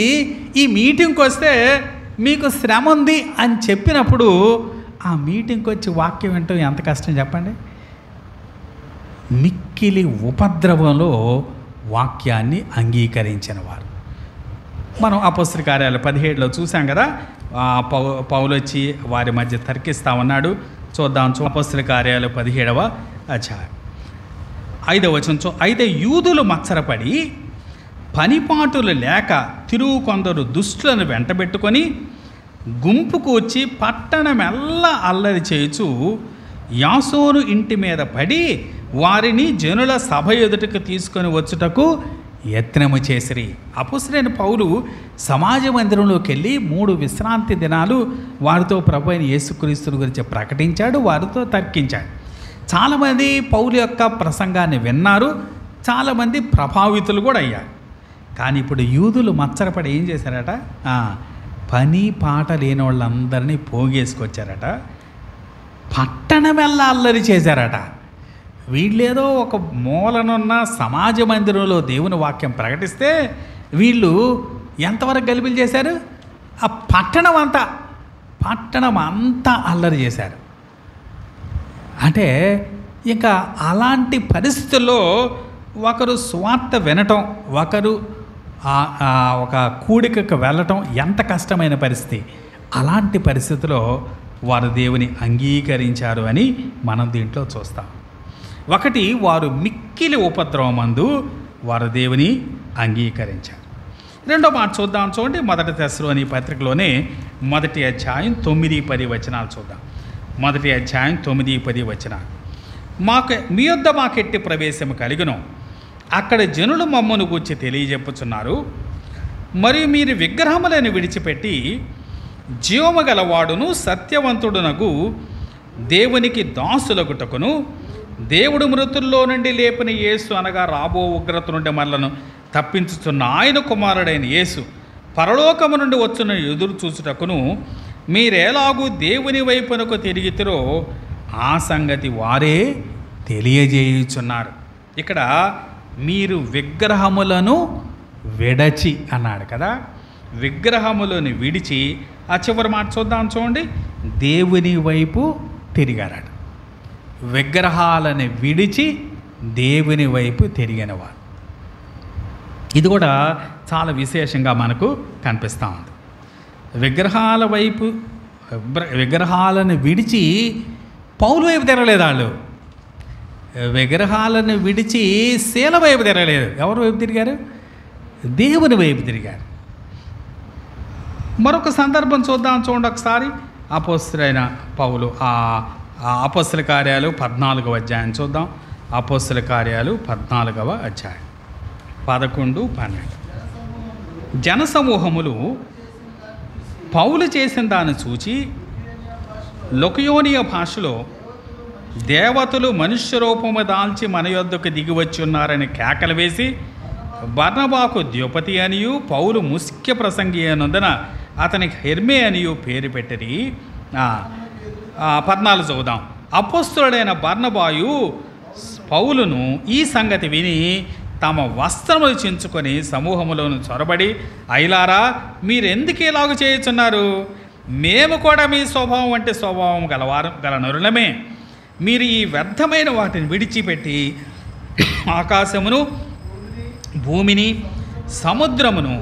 ఈ మీటింగ్కి వస్తే మీకు శ్రమ ఉంది అని చెప్పినప్పుడు ఆ మీటింగ్కి వచ్చి వాక్యం వింటాం ఎంత కష్టం చెప్పండి. మిక్కిలి ఉపద్రవంలో వాక్యాన్ని అంగీకరించిన వారు. మనం అపోస్తల కార్యాలు 17లో చూసాం కదా. పౌలు వచ్చి వారి మధ్య తర్కిస్తా ఉన్నాడు. చూద్దాం. అపోస్తల కార్యాలు 17వ అధ్యాయం 5వ వచనం. అయితే యూదులు మత్సరపడి పనిపాటులు లేక తిరుగు కొందరు దుష్టులను వెంటబెట్టుకొని గుంపుకు వచ్చి పట్టణమెల్లా అల్లరి చేయుచు యాసోను ఇంటి మీద పడి వారిని జనుల సభ ఎదుటకు తీసుకొని వచ్చుటకు యత్నము చేసిరి. అపోస్తలుడైన పౌలు సమాజ మందిరంలోకి వెళ్ళి 3 విశ్రాంతి దినాలు వారితో ప్రభు అయిన యేసుక్రీస్తుని గురించి ప్రకటించాడు, వారితో తర్కించాడు. చాలామంది పౌలు యొక్క ప్రసంగాన్ని విన్నారు, చాలామంది ప్రభావితులు కూడా అయ్యారు. కానీ ఇప్పుడు యూదులు మత్సరపడి ఏం చేశారట? పని పాట లేని వాళ్ళందరినీ పోగేసుకొచ్చారట, పట్టణమెల్లా అల్లరి చేశారట. వీళ్ళేదో ఒక మూలనున్న సమాజ మందిరంలో దేవుని వాక్యం ప్రకటిస్తే వీళ్ళు ఎంతవరకు గలిబిలు చేశారు? ఆ పట్టణం అంతా అల్లరి చేశారు. అంటే ఇంకా అలాంటి పరిస్థితుల్లో ఒకరు స్వార్థ వినటం, ఒకరు ఒక కూడికకు వెళ్ళటం ఎంత కష్టమైన పరిస్థితి. అలాంటి పరిస్థితిలో వారు దేవుని అంగీకరించారు అని మనం దీంట్లో చూస్తాం. ఒకటి, వారు మిక్కిలి ఉపద్రవమందు వారు దేవుని అంగీకరించారు. రెండో మాట చూద్దాం, చూడండి. మొదటి తెస్సలోని పత్రికలోనే మొదటి అధ్యాయం 9-10 వచనాలు చూద్దాం. మొదటి అధ్యాయం 9-10 వచనాలు. మీ యొద్ద మాకెట్టి ప్రవేశము కలిగిన అక్కడ జనులు మమ్మను గూర్చి తెలియజెప్పుచున్నారు. మరియు మీరు విగ్రహములను విడిచిపెట్టి జీవము గలవాడును సత్యవంతుడునగు దేవునికి దాసులగుటకును దేవుడు మృతుల్లో నుండి లేపిన యేసు అనగా రాబో ఉగ్రత నుండి మనలను తప్పించుతున్న ఆయన కుమారుడైన యేసు పరలోకము నుండి వచ్చున ఎదురు చూచుటకును మీరేలాగూ దేవుని వైపునకు తిరిగితిరో ఆ సంగతి వారే తెలియజేయుచున్నారు. ఇక్కడ మీరు విగ్రహములను విడచి అన్నాడు కదా. విగ్రహములను విడిచి ఆ చివరి మాట చూద్దాం, చూడండి. దేవుని వైపు తిరిగారట. విగ్రహాలను విడిచి దేవుని వైపు తిరిగినవారు. ఇది కూడా చాలా విశేషంగా మనకు కనిపిస్తూ ఉంది. విగ్రహాలను విడిచి పౌలు వైపు తిరగలేదు వాళ్ళు. విగ్రహాలను విడిచి శీల వైపు తిరగలేదు. ఎవరి వైపు తిరిగారు? దేవుని వైపు తిరిగారు. మరొక సందర్భం చూద్దాం, చూడండి ఒకసారి. అపోస్తలుడైన పౌలు అపోస్తల కార్యాలు 14వ అధ్యాయం చూద్దాం. అపోస్తల కార్యాలు 14వ అధ్యాయం 11-12. జనసమూహములు పౌలు చేసిన దాన్ని చూచి లుకయోనియ భాషలో దేవతలు మనుష్య రూపము దాల్చి మన యొద్దకు దిగి వచ్చి ఉన్నారని కేకలు వేసి బర్నబాకు ద్యోపతి అనియు పౌలు ముఖ్య ప్రసంగి అయినందున అతనికి హెర్మే అనియు పేరు పెట్టిరి. 14 చదువుదాం. అపోస్తలుడైన బర్నబాయు పౌలును ఈ సంగతి విని తమ వస్త్రములు చించుకొని సమూహములోను చొరబడి, అయ్యలారా, మీరెందుకు ఇలాగ చేయుచున్నారు? మేము కూడా మీ స్వభావం అంటే స్వభావం గల నరులమే. మీరు ఈ వ్యర్థమైన వాటిని విడిచిపెట్టి ఆకాశమును, భూమిని, సముద్రమును,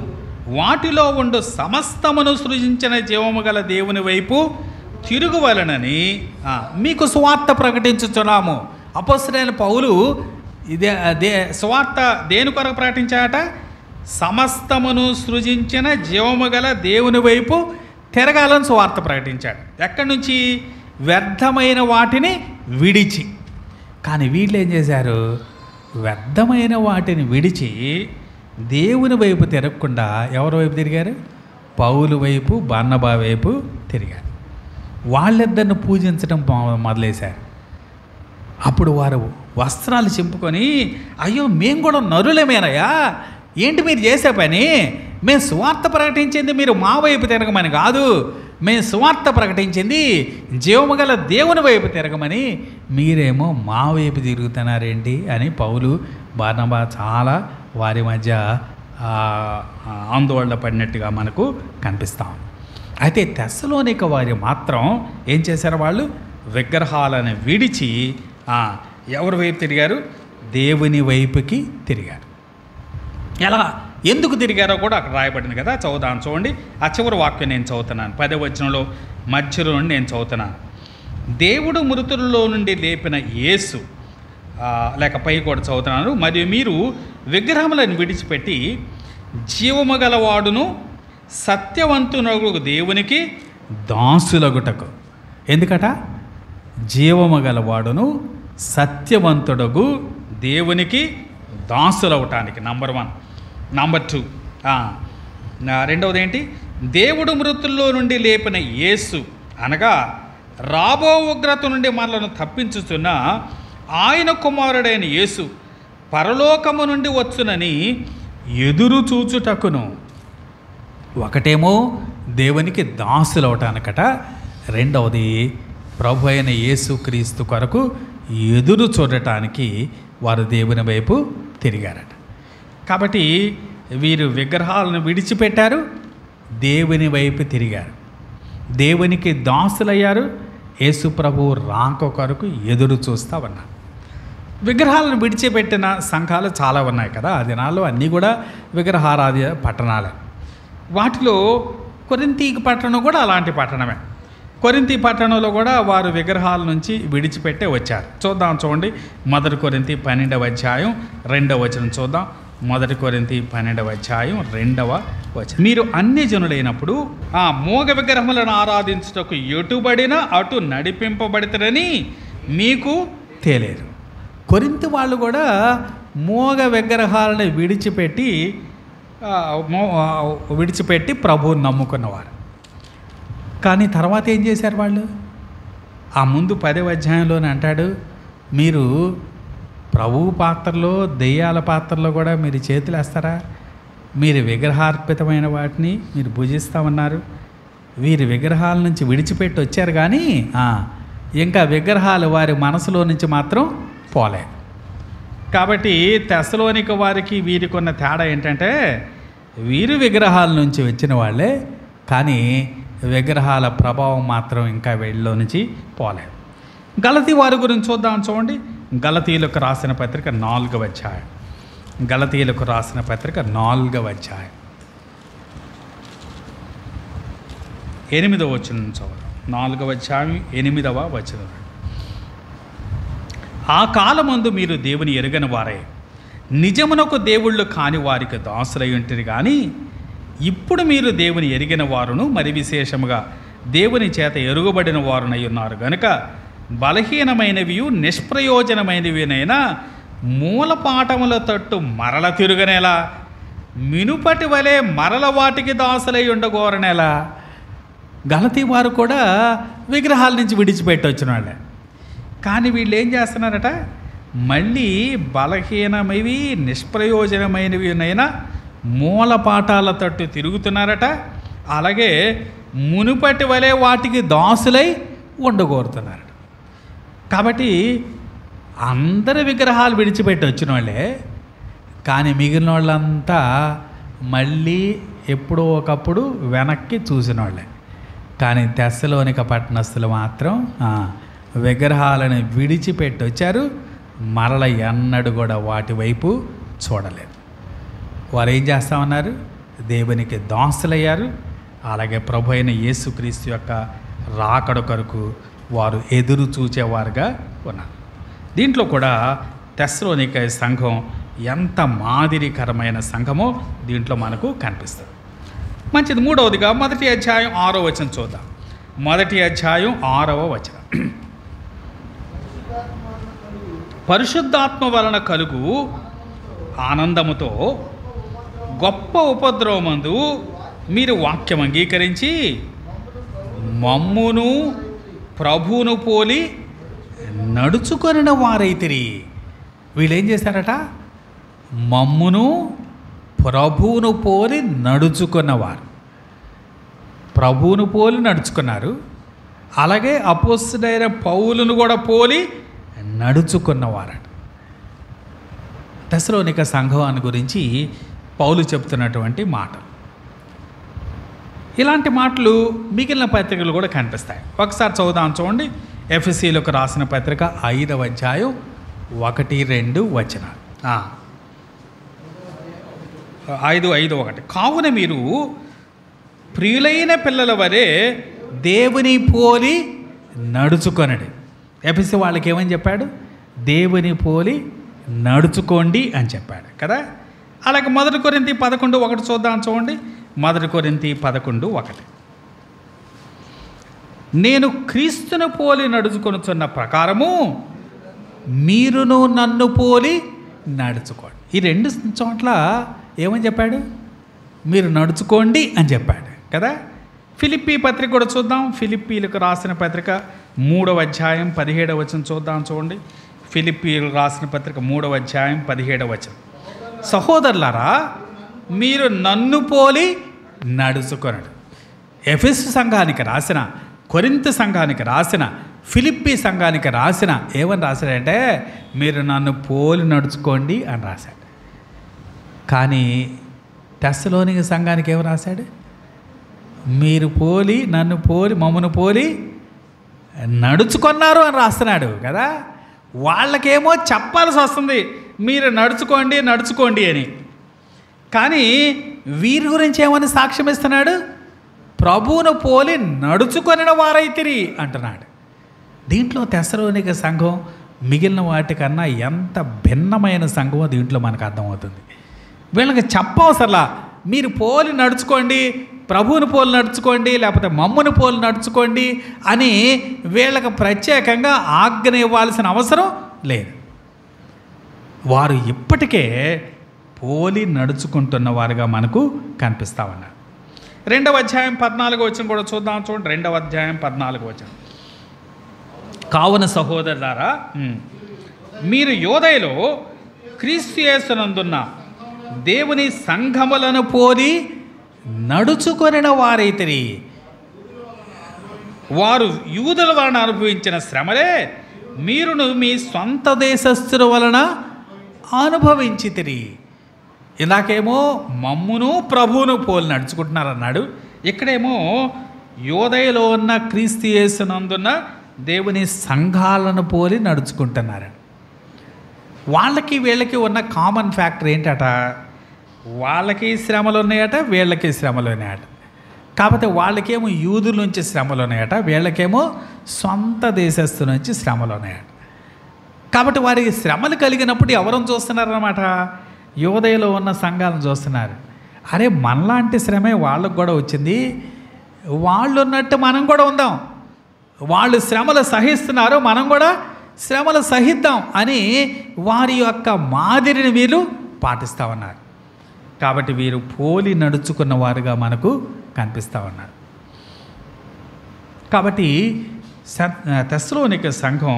వాటిలో ఉండు సమస్తమును సృజించిన జీవము గల దేవుని వైపు తిరుగువలనని మీకు సువార్త ప్రకటించుచున్నాము. అపోస్తలుడైన పౌలు సువార్త దేని కొరకు ప్రకటించాట? సమస్తమును సృజించిన జీవము గల దేవుని వైపు తిరగాలని సువార్త ప్రకటించాడు. ఎక్కడి నుంచి? వ్యర్థమైన వాటిని విడిచి. కానీ వీళ్ళు ఏం చేశారు? వ్యర్థమైన వాటిని విడిచి దేవుని వైపు తిరగకుండా ఎవరి వైపు తిరిగారు? పౌలు వైపు, బర్నబా వైపు తిరిగారు. వాళ్ళిద్దరిని పూజించడం మొదలేశారు. అప్పుడు వారు వస్త్రాలు చింపుకొని, అయ్యో మేము కూడా నరులమేనయ్యా, ఏంటి మీరు చేసే పని? మేము సువార్త ప్రకటించింది మీరు మా వైపు తిరగమని కాదు, మేము సువార్త ప్రకటించింది జీవము గల దేవుని వైపు తిరగమని, మీరేమో మా వైపు తిరుగుతున్నారేంటి అని పౌలు, బర్నబా చాలా వారి మధ్య ఆందోళన పడినట్టుగా మనకు కనిపిస్తాం. అయితే తెస్సలోనిక వారి మాత్రం ఏం చేశారు? వాళ్ళు విగ్రహాలను విడిచి ఎవరి వైపు తిరిగారు? దేవుని వైపుకి తిరిగారు. ఎలా, ఎందుకు తిరిగారో కూడా అక్కడ రాయబడింది కదా, చదువుదాం చూడండి. ఆ చివరి వాక్యం నేను చదువుతున్నాను, 10వ వచనంలో మధ్యలో నుండి నేను చదువుతున్నాను. దేవుడు మృతులలో నుండి లేపిన యేసు, లేక పై కూడా చదువుతున్నాను. మరియు మీరు విగ్రహములను విడిచిపెట్టి జీవము గలవాడును సత్యవంతునగు దేవునికి దాసులగుటకు. ఎందుకట? జీవము గలవాడును సత్యవంతుడగు దేవునికి దాసులవటానికి. నంబర్ 1. నంబర్ 2, రెండవది ఏంటి? దేవుడు మృతుల్లో నుండి లేపిన యేసు అనగా రాబో ఉగ్రత నుండి మనలను తప్పించుతున్న ఆయన కుమారుడైన యేసు పరలోకము నుండి వచ్చునని ఎదురు చూచుటకును. ఒకటేమో దేవునికి దాసులవటానికట, రెండవది ప్రభు అయిన యేసుక్రీస్తు కొరకు ఎదురు చూడటానికి వారు దేవుని వైపు తిరిగారట. కాబట్టి వీరు విగ్రహాలను విడిచిపెట్టారు, దేవుని వైపు తిరిగారు, దేవునికి దాసులయ్యారు, యేసు ప్రభు రాక కొరకు ఎదురు చూస్తూ ఉన్నారు. విగ్రహాలను విడిచిపెట్టిన సంఘాలు చాలా ఉన్నాయి కదా ఆ దినాల్లో, అన్నీ కూడా విగ్రహారాధ్య పట్టణాలే. వాటిలో కొరింథీ పట్టణం కూడా అలాంటి పట్టణమే. కొరింథీ పట్టణంలో కూడా వారు విగ్రహాల నుంచి విడిచిపెట్టే వచ్చారు. చూద్దాం చూడండి, 1 కొరింథీ 12వ అధ్యాయం 2వ వచనం చూద్దాం. 1 కొరింథీ 12వ అధ్యాయం 2వ వచనం. మీరు అన్ని జనులైనప్పుడు ఆ మోగ విగ్రహములను ఆరాధించుటకు ఎటుబడిన అటు నడిపింపబడతారని మీకు తెలియదు. కొరింథీ వాళ్ళు కూడా మోగ విగ్రహాలను విడిచిపెట్టి ప్రభువుని నమ్ముకున్నవారు. కానీ తర్వాత ఏం చేశారు వాళ్ళు? ఆ ముందు 10వ అధ్యాయంలోనే అంటాడు, మీరు ప్రభువు పాత్రలో, దెయ్యాల పాత్రలో కూడా మీరు చేతులు వేస్తారా? మీరు విగ్రహార్పితమైన వాటిని మీరు భుజిస్తామన్నారు. వీరి విగ్రహాల నుంచి విడిచిపెట్టి వచ్చారు, కానీ ఇంకా విగ్రహాలు వారి మనసులో నుంచి మాత్రం పోలే. కాబట్టి తెస్సలోనిక వారికి వీరికి ఉన్న తేడా ఏంటంటే, వీరు విగ్రహాల నుంచి వచ్చిన వాళ్ళే, కానీ విగ్రహాల ప్రభావం మాత్రం ఇంకా వీళ్ళలో నుంచి పోలేదు. గలతీ వారి గురించి చూద్దాం చూడండి. గలతీయులకు రాసిన పత్రిక 4వ అధ్యాయం. గలతీయులకు రాసిన పత్రిక 4వ అధ్యాయం 8వ వచనం చదువుదాం. 4వ అధ్యాయం 8వ వచనం. ఆ కాలమందు మీరు దేవుని ఎరుగని వారే, నిజమునకు దేవుళ్ళు కాని వారికి దాసులై ఉంటిరి, కానీ ఇప్పుడు మీరు దేవుని ఎరిగిన వారును మరి విశేషముగా దేవుని చేత ఎరుగబడిన వారునై ఉన్నారు గనుక బలహీనమైనవి నిష్ప్రయోజనమైనవినైనా మూలపాఠముల తట్టు మరల తిరుగనేలా, మినుపటి వలె మరల వాటికి దాసులై ఉండగోరనేలా. గలతీ వారు కూడా విగ్రహాల నుంచి విడిచిపెట్టి వచ్చిన వాళ్ళే. కానీ వీళ్ళు ఏం చేస్తున్నారట, మళ్ళీ బలహీనమైవి నిష్ప్రయోజనమైనవినైనా మూలపాఠాల తట్టు తిరుగుతున్నారట. అలాగే మునుపటి వలె వాటికి దాసులై ఉండగోరుతున్నారట. కాబట్టి అందరి విగ్రహాలు విడిచిపెట్టి వచ్చిన వాళ్ళే, కానీ మిగిలిన వాళ్ళంతా మళ్ళీ ఎప్పుడో ఒకప్పుడు వెనక్కి చూసిన వాళ్ళే. కానీ తెస్సలోనిక పట్టణస్థులు మాత్రం విగ్రహాలను విడిచిపెట్టి వచ్చారు, మరల ఎన్నడూ కూడా వాటి వైపు చూడలేదు. వారు ఏం చేస్తా ఉన్నారు, దేవునికి దాసులయ్యారు. అలాగే ప్రభు అయిన యేసుక్రీస్తు యొక్క రాకడ కొరకు వారు ఎదురు చూచేవారుగా ఉన్నారు. దీంట్లో కూడా తెస్సలోనిక సంఘం ఎంత మాదిరికరమైన సంఘమో దీంట్లో మనకు కనిపిస్తుంది. మంచిది. మూడవదిగా 1వ అధ్యాయం 6వ వచనం చూద్దాం. 1వ అధ్యాయం 6వ వచనం. పరిశుద్ధాత్మ వలన కలుగు ఆనందముతో గొప్ప ఉపద్రవమందు మీరు వాక్యం అంగీకరించి మమ్మును ప్రభువును పోలి నడుచుకొనిన వారైతిరి. వీళ్ళు ఏం చేశారట, మమ్మును ప్రభువును పోలి నడుచుకున్నవారు. ప్రభువును పోలి నడుచుకున్నారు. అలాగే అపోస్తలుడైన పౌలును కూడా పోలి నడుచుకున్నవారట. తెస్సలోనిక సంఘాన్ని గురించి పౌలు చెప్తున్నటువంటి మాటలు. ఇలాంటి మాటలు మిగిలిన పత్రికలు కూడా కనిపిస్తాయి. ఒకసారి చదువుదాం చూడండి. ఎఫెసీయులకు రాసిన పత్రిక 5వ అధ్యాయం 1-2 వచనాలు. 5:1 కావున మీరు ప్రియులైన పిల్లల వలె దేవుని పోలి నడుచుకొనడి. ఎఫెసీ వాళ్ళకి ఏమని చెప్పాడు, దేవుని పోలి నడుచుకోండి అని చెప్పాడు కదా. అలాగే 1 కొరింథీ 11:1 చూద్దాం చూడండి. 1 కొరింథీ 11:1 నేను క్రీస్తును పోలి నడుచుకొనుచున్న ప్రకారము మీరును నన్ను పోలి నడుచుకోండి. ఈ 2 చోట్ల ఏమని చెప్పాడు, మీరు నడుచుకోండి అని చెప్పాడు కదా. ఫిలిప్పీ పత్రిక కూడా చూద్దాం. ఫిలిప్పీలకు రాసిన పత్రిక 3వ అధ్యాయం 17వ వచనం చూద్దాం చూడండి. ఫిలిప్పీలకు రాసిన పత్రిక 3వ అధ్యాయం 17వ వచనం. సహోదరులారా మీరు నన్ను పోలి నడుచుకొనడు. ఎఫెసు సంఘానికి రాసిన, కొరింథు సంఘానికి రాసిన, ఫిలిప్పీ సంఘానికి రాసిన ఏమని రాశాడంటే మీరు నన్ను పోలి నడుచుకోండి అని రాశాడు. కానీ తెస్సలోనిక సంఘానికి ఏమి రాశాడు, మీరు పోలి నన్ను పోలి మమ్మను పోలి నడుచుకున్నారు అని రాస్తున్నాడు కదా. వాళ్ళకేమో చెప్పాల్సి వస్తుంది మీరు నడుచుకోండి నడుచుకోండి అని. కానీ వీరి గురించి ఏమని సాక్ష్యం ఇస్తున్నాడు, ప్రభువును పోలి నడుచుకొనిన వారైతిరి అంటున్నాడు. దీంట్లో తెస్సలోనిక సంఘం మిగిలిన వాటికన్నా ఎంత భిన్నమైన సంఘమో దీంట్లో మనకు అర్థమవుతుంది. వీళ్ళకి చెప్పవసరలా, మీరు పోలి నడుచుకోండి, ప్రభువును పోలి నడుచుకోండి, లేకపోతే మమ్మును పోలి నడుచుకోండి అని వీళ్ళకి ప్రత్యేకంగా ఆజ్ఞ ఇవ్వాల్సిన అవసరం లేదు. వారు ఇప్పటికే పోలి నడుచుకుంటున్న వారుగా మనకు కనిపిస్తూ ఉన్నారు. 2వ అధ్యాయం 14వ వచనం కూడా చూద్దాం చూడండి. 2వ అధ్యాయం 14వ వచనం. కావున సహోదరులారా మీరు యోదయలో క్రీస్తు యేసునందున్న దేవుని సంఘములను పోలి నడుచుకొనిన వారైతిరి. వారు యూదుల వలన అనుభవించిన శ్రమలే మీరును మీ స్వంత దేశస్థుల వలన అనుభవించితిరి. ఇలాకేమో మమ్మును ప్రభువును పోలి నడుచుకుంటున్నారన్నాడు. ఇక్కడేమో యోదయలో ఉన్న క్రీస్తు యేసునందున్న దేవుని సంఘాలను పోలి నడుచుకుంటున్నారు. వాళ్ళకి వీళ్ళకి ఉన్న కామన్ ఫ్యాక్టర్ ఏంటట, వాళ్ళకి శ్రమలు ఉన్నాయట, వీళ్ళకి శ్రమలు ఉన్నాయట. కాకపోతే వాళ్ళకేమో యూదుల నుంచి శ్రమలు ఉన్నాయట, వీళ్ళకేమో సొంత దేశస్థుల నుంచి శ్రమలు ఉన్నాయట. కాబట్టి వారికి శ్రమలు కలిగినప్పుడు ఎవరిని చూస్తున్నారన్నమాట, యోదయలో ఉన్న సంఘాలను చూస్తున్నారు. అరే మనలాంటి శ్రమే వాళ్ళకు కూడా వచ్చింది, వాళ్ళు ఉన్నట్టు మనం కూడా ఉందాం, వాళ్ళు శ్రమలు సహిస్తున్నారు మనం కూడా శ్రమలు సహిద్దాం అని వారి యొక్క మాదిరిని వీరు పాటిస్తూ ఉన్నారు. కాబట్టి వీరు పోలి నడుచుకున్న వారుగా మనకు కనిపిస్తూ ఉన్నారు. కాబట్టి తెస్సలోనిక సంఘం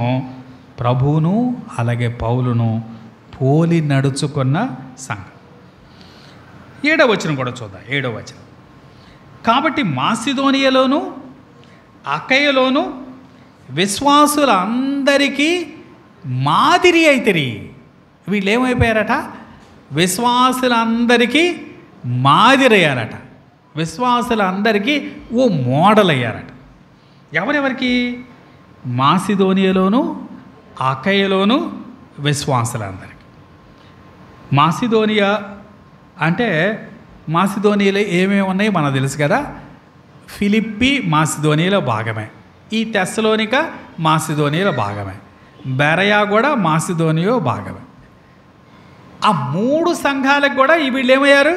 ప్రభువును అలాగే పౌలును పోలి నడుచుకున్న సంఘం. 7వ వచనం కూడా చూద్దాం. 7వ వచనం, కాబట్టి మాసిదోనియలోను అకయలోను విశ్వాసులందరికీ మాదిరి అయితిరి. వీళ్ళు ఏమైపోయారట? విశ్వాసులందరికీ మాదిరి అయ్యారట. విశ్వాసులందరికీ ఓ మోడల్ అయ్యారట. ఎవరెవరికి? మాసిదోనియలోను అకయలోను విశ్వాసులందరికీ. మాసిదోనియా అంటే మాసిదోనియాలో ఏమేమి ఉన్నాయో మనకు తెలుసు కదా. ఫిలిప్పి మాసిదోనియాలో భాగమే, ఈ తెస్సలోనిక మాసిదోనియాలో భాగమే, బెరయా కూడా మాసిదోనియా భాగమే. ఆ 3 సంఘాలకు కూడా వీళ్ళు ఏమయ్యారు?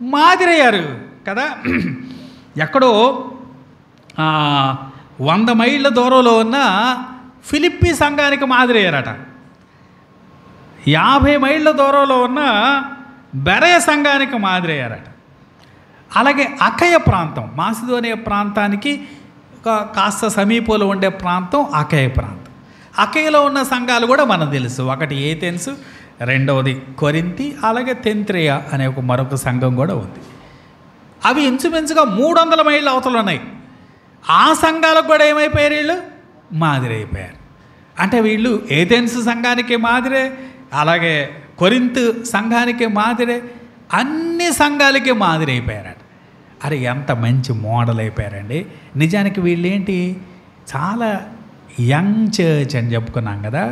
మాదిరయ్యారు కదా. ఎక్కడో 100 మైళ్ళ దూరంలో ఉన్న ఫిలిప్పి సంఘానికి మాదిరయ్యారట. 50 మైళ్ళ దూరంలో ఉన్న బెరయ సంఘానికి మాదిరయ్యారట. అలాగే అకయ ప్రాంతం, మాసిదోనియా ప్రాంతానికి కాస్త సమీపంలో ఉండే ప్రాంతం అకయ ప్రాంతం. అకయలో ఉన్న సంఘాలు కూడా మనకు తెలుసు. ఒకటి ఏథెన్స్, రెండవది కొరింథీ, అలాగే తెంత్రేయ అనే మరొక సంఘం కూడా ఉంది. అవి ఇంచుమించుగా 300 మైళ్ళ అవతల ఉన్నాయి. ఆ సంఘాలకు కూడా ఏమైపోయారు? వీళ్ళు మాదిరి అయిపోయారు. అంటే వీళ్ళు ఏథెన్స్ సంఘానికి మాదిరే, అలాగే కొరింథు సంఘానికి మాదిరే, అన్ని సంఘాలకి మాదిరి అయిపోయారట. అరే ఎంత మంచి మోడల్ అయిపోయారండి. నిజానికి వీళ్ళేంటి, చాలా యంగ్ చర్చ్ అని చెప్పుకున్నాం కదా.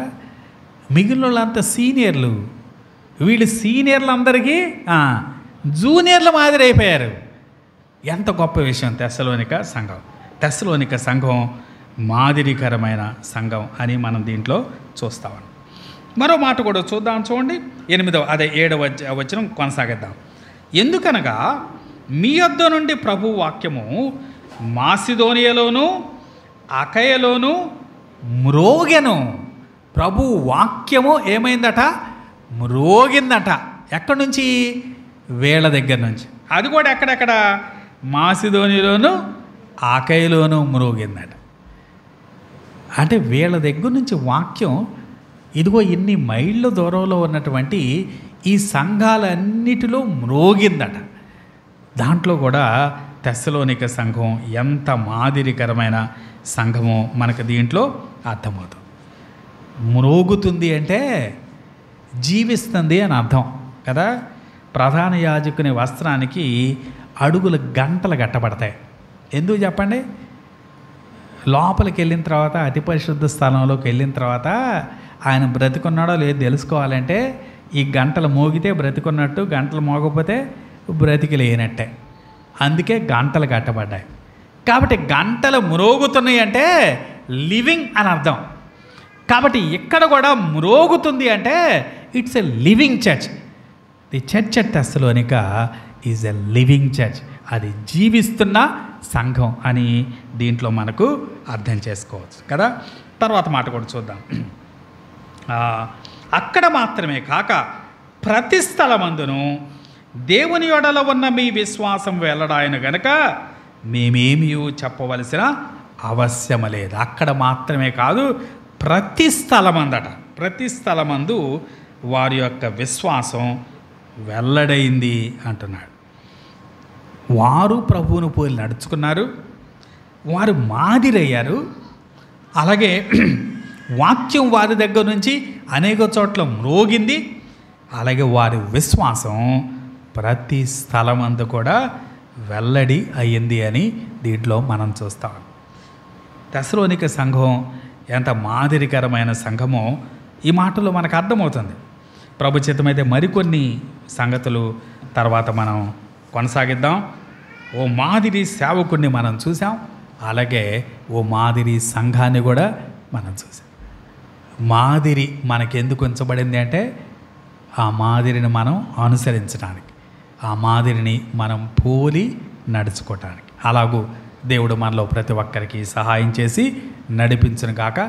మిగిలిన వాళ్ళంతా సీనియర్లు, వీళ్ళు సీనియర్లందరికీ జూనియర్ల మాదిరి అయిపోయారు. ఎంత గొప్ప విషయం. తెస్సలోనిక సంఘం మాదిరికరమైన సంఘం అని మనం దీంట్లో చూస్తాం. మరో మాట కూడా చూద్దాం. చూడండి 7వ వచనం కొనసాగిద్దాం. ఎందుకనగా మీ యొద్ద నుండి ప్రభు వాక్యము మాసిదోనియాలోను అకయలోను మ్రోగెను. ప్రభు వాక్యము ఏమైందట? మ్రోగిందట. ఎక్కడి నుంచి? వీళ్ళ దగ్గర నుంచి. అది కూడా ఎక్కడెక్కడ? మాసిదోనియాలోను అకయలోను మ్రోగిందట. అంటే వీళ్ళ దగ్గర నుంచి వాక్యం ఇదిగో ఇన్ని మైళ్ళ దూరంలో ఉన్నటువంటి ఈ సంఘాలన్నిటిలో మ్రోగిందట. దాంట్లో కూడా తెస్సలోనిక సంఘం ఎంత మాదిరికరమైన సంఘమో మనకు దీంట్లో అర్థమవుతుంది. మ్రోగుతుంది అంటే జీవిస్తుంది అని అర్థం కదా. ప్రధాన యాజకుని వస్త్రానికి అడుగులు గంటలు కట్టబడతాయి. ఎందుకు చెప్పండి? లోపలికి వెళ్ళిన తర్వాత, అతి పరిశుద్ధ స్థలంలోకి వెళ్ళిన తర్వాత ఆయన బ్రతికున్నాడో లేదో తెలుసుకోవాలంటే ఈ గంటలు మోగితే బ్రతికున్నట్టు, గంటలు మోగకపోతే బ్రతికి లేనట్టే. అందుకే గంటలు కట్టబడ్డాయి. కాబట్టి గంటలు మ్రోగుతున్నాయి అంటే లివింగ్ అని అర్థం. కాబట్టి ఇక్కడ కూడా మ్రోగుతుంది అంటే it's a living church. The church at Thessalonica is a living church. అది జీవిస్తున్న సంఘం అని దీంట్లో మనకు అర్థం చేసుకోవచ్చు కదా. తర్వాత మాట కూడా చూద్దాం. అక్కడ మాత్రమే కాక ప్రతి స్థలమందును దేవుని యొడల ఉన్న మీ విశ్వాసం వెల్లడాయను గనక మేమేమీ చెప్పవలసిన అవసరం లేదు. అక్కడ మాత్రమే కాదు, ప్రతి స్థలమందట, ప్రతి స్థలమందు వారి యొక్క విశ్వాసం వెల్లడైంది అంటున్నాడు. వారు ప్రభువును పోలి నడుచుకున్నారు, వారు మాదిరయ్యారు. అలాగే వాక్యం వారి దగ్గర నుంచి అనేక చోట్ల మ్రోగింది. అలాగే వారి విశ్వాసం ప్రతి స్థలమందు కూడా వెల్లడి అయ్యింది అని దీంట్లో మనం చూస్తాం. తెస్సలోనిక సంఘం ఎంత మాదిరికరమైన సంఘమో ఈ మాటలో మనకు అర్థమవుతుంది. ప్రభు చిత్తమైతే మరికొన్ని సంగతులు తర్వాత మనం కొనసాగిద్దాం. ఓ మాదిరి సేవకుడిని మనం చూసాం, అలాగే ఓ మాదిరి సంఘాన్ని కూడా మనం చూసాం. మాదిరి మనకెందుకు ఉంచబడింది అంటే ఆ మాదిరిని మనం అనుసరించడానికి, ఆ మాదిరిని మనం పోలి నడుచుకోవటానికి. అలాగూ దేవుడు మనలో ప్రతి ఒక్కరికి సహాయం చేసి నడిపించును గాక.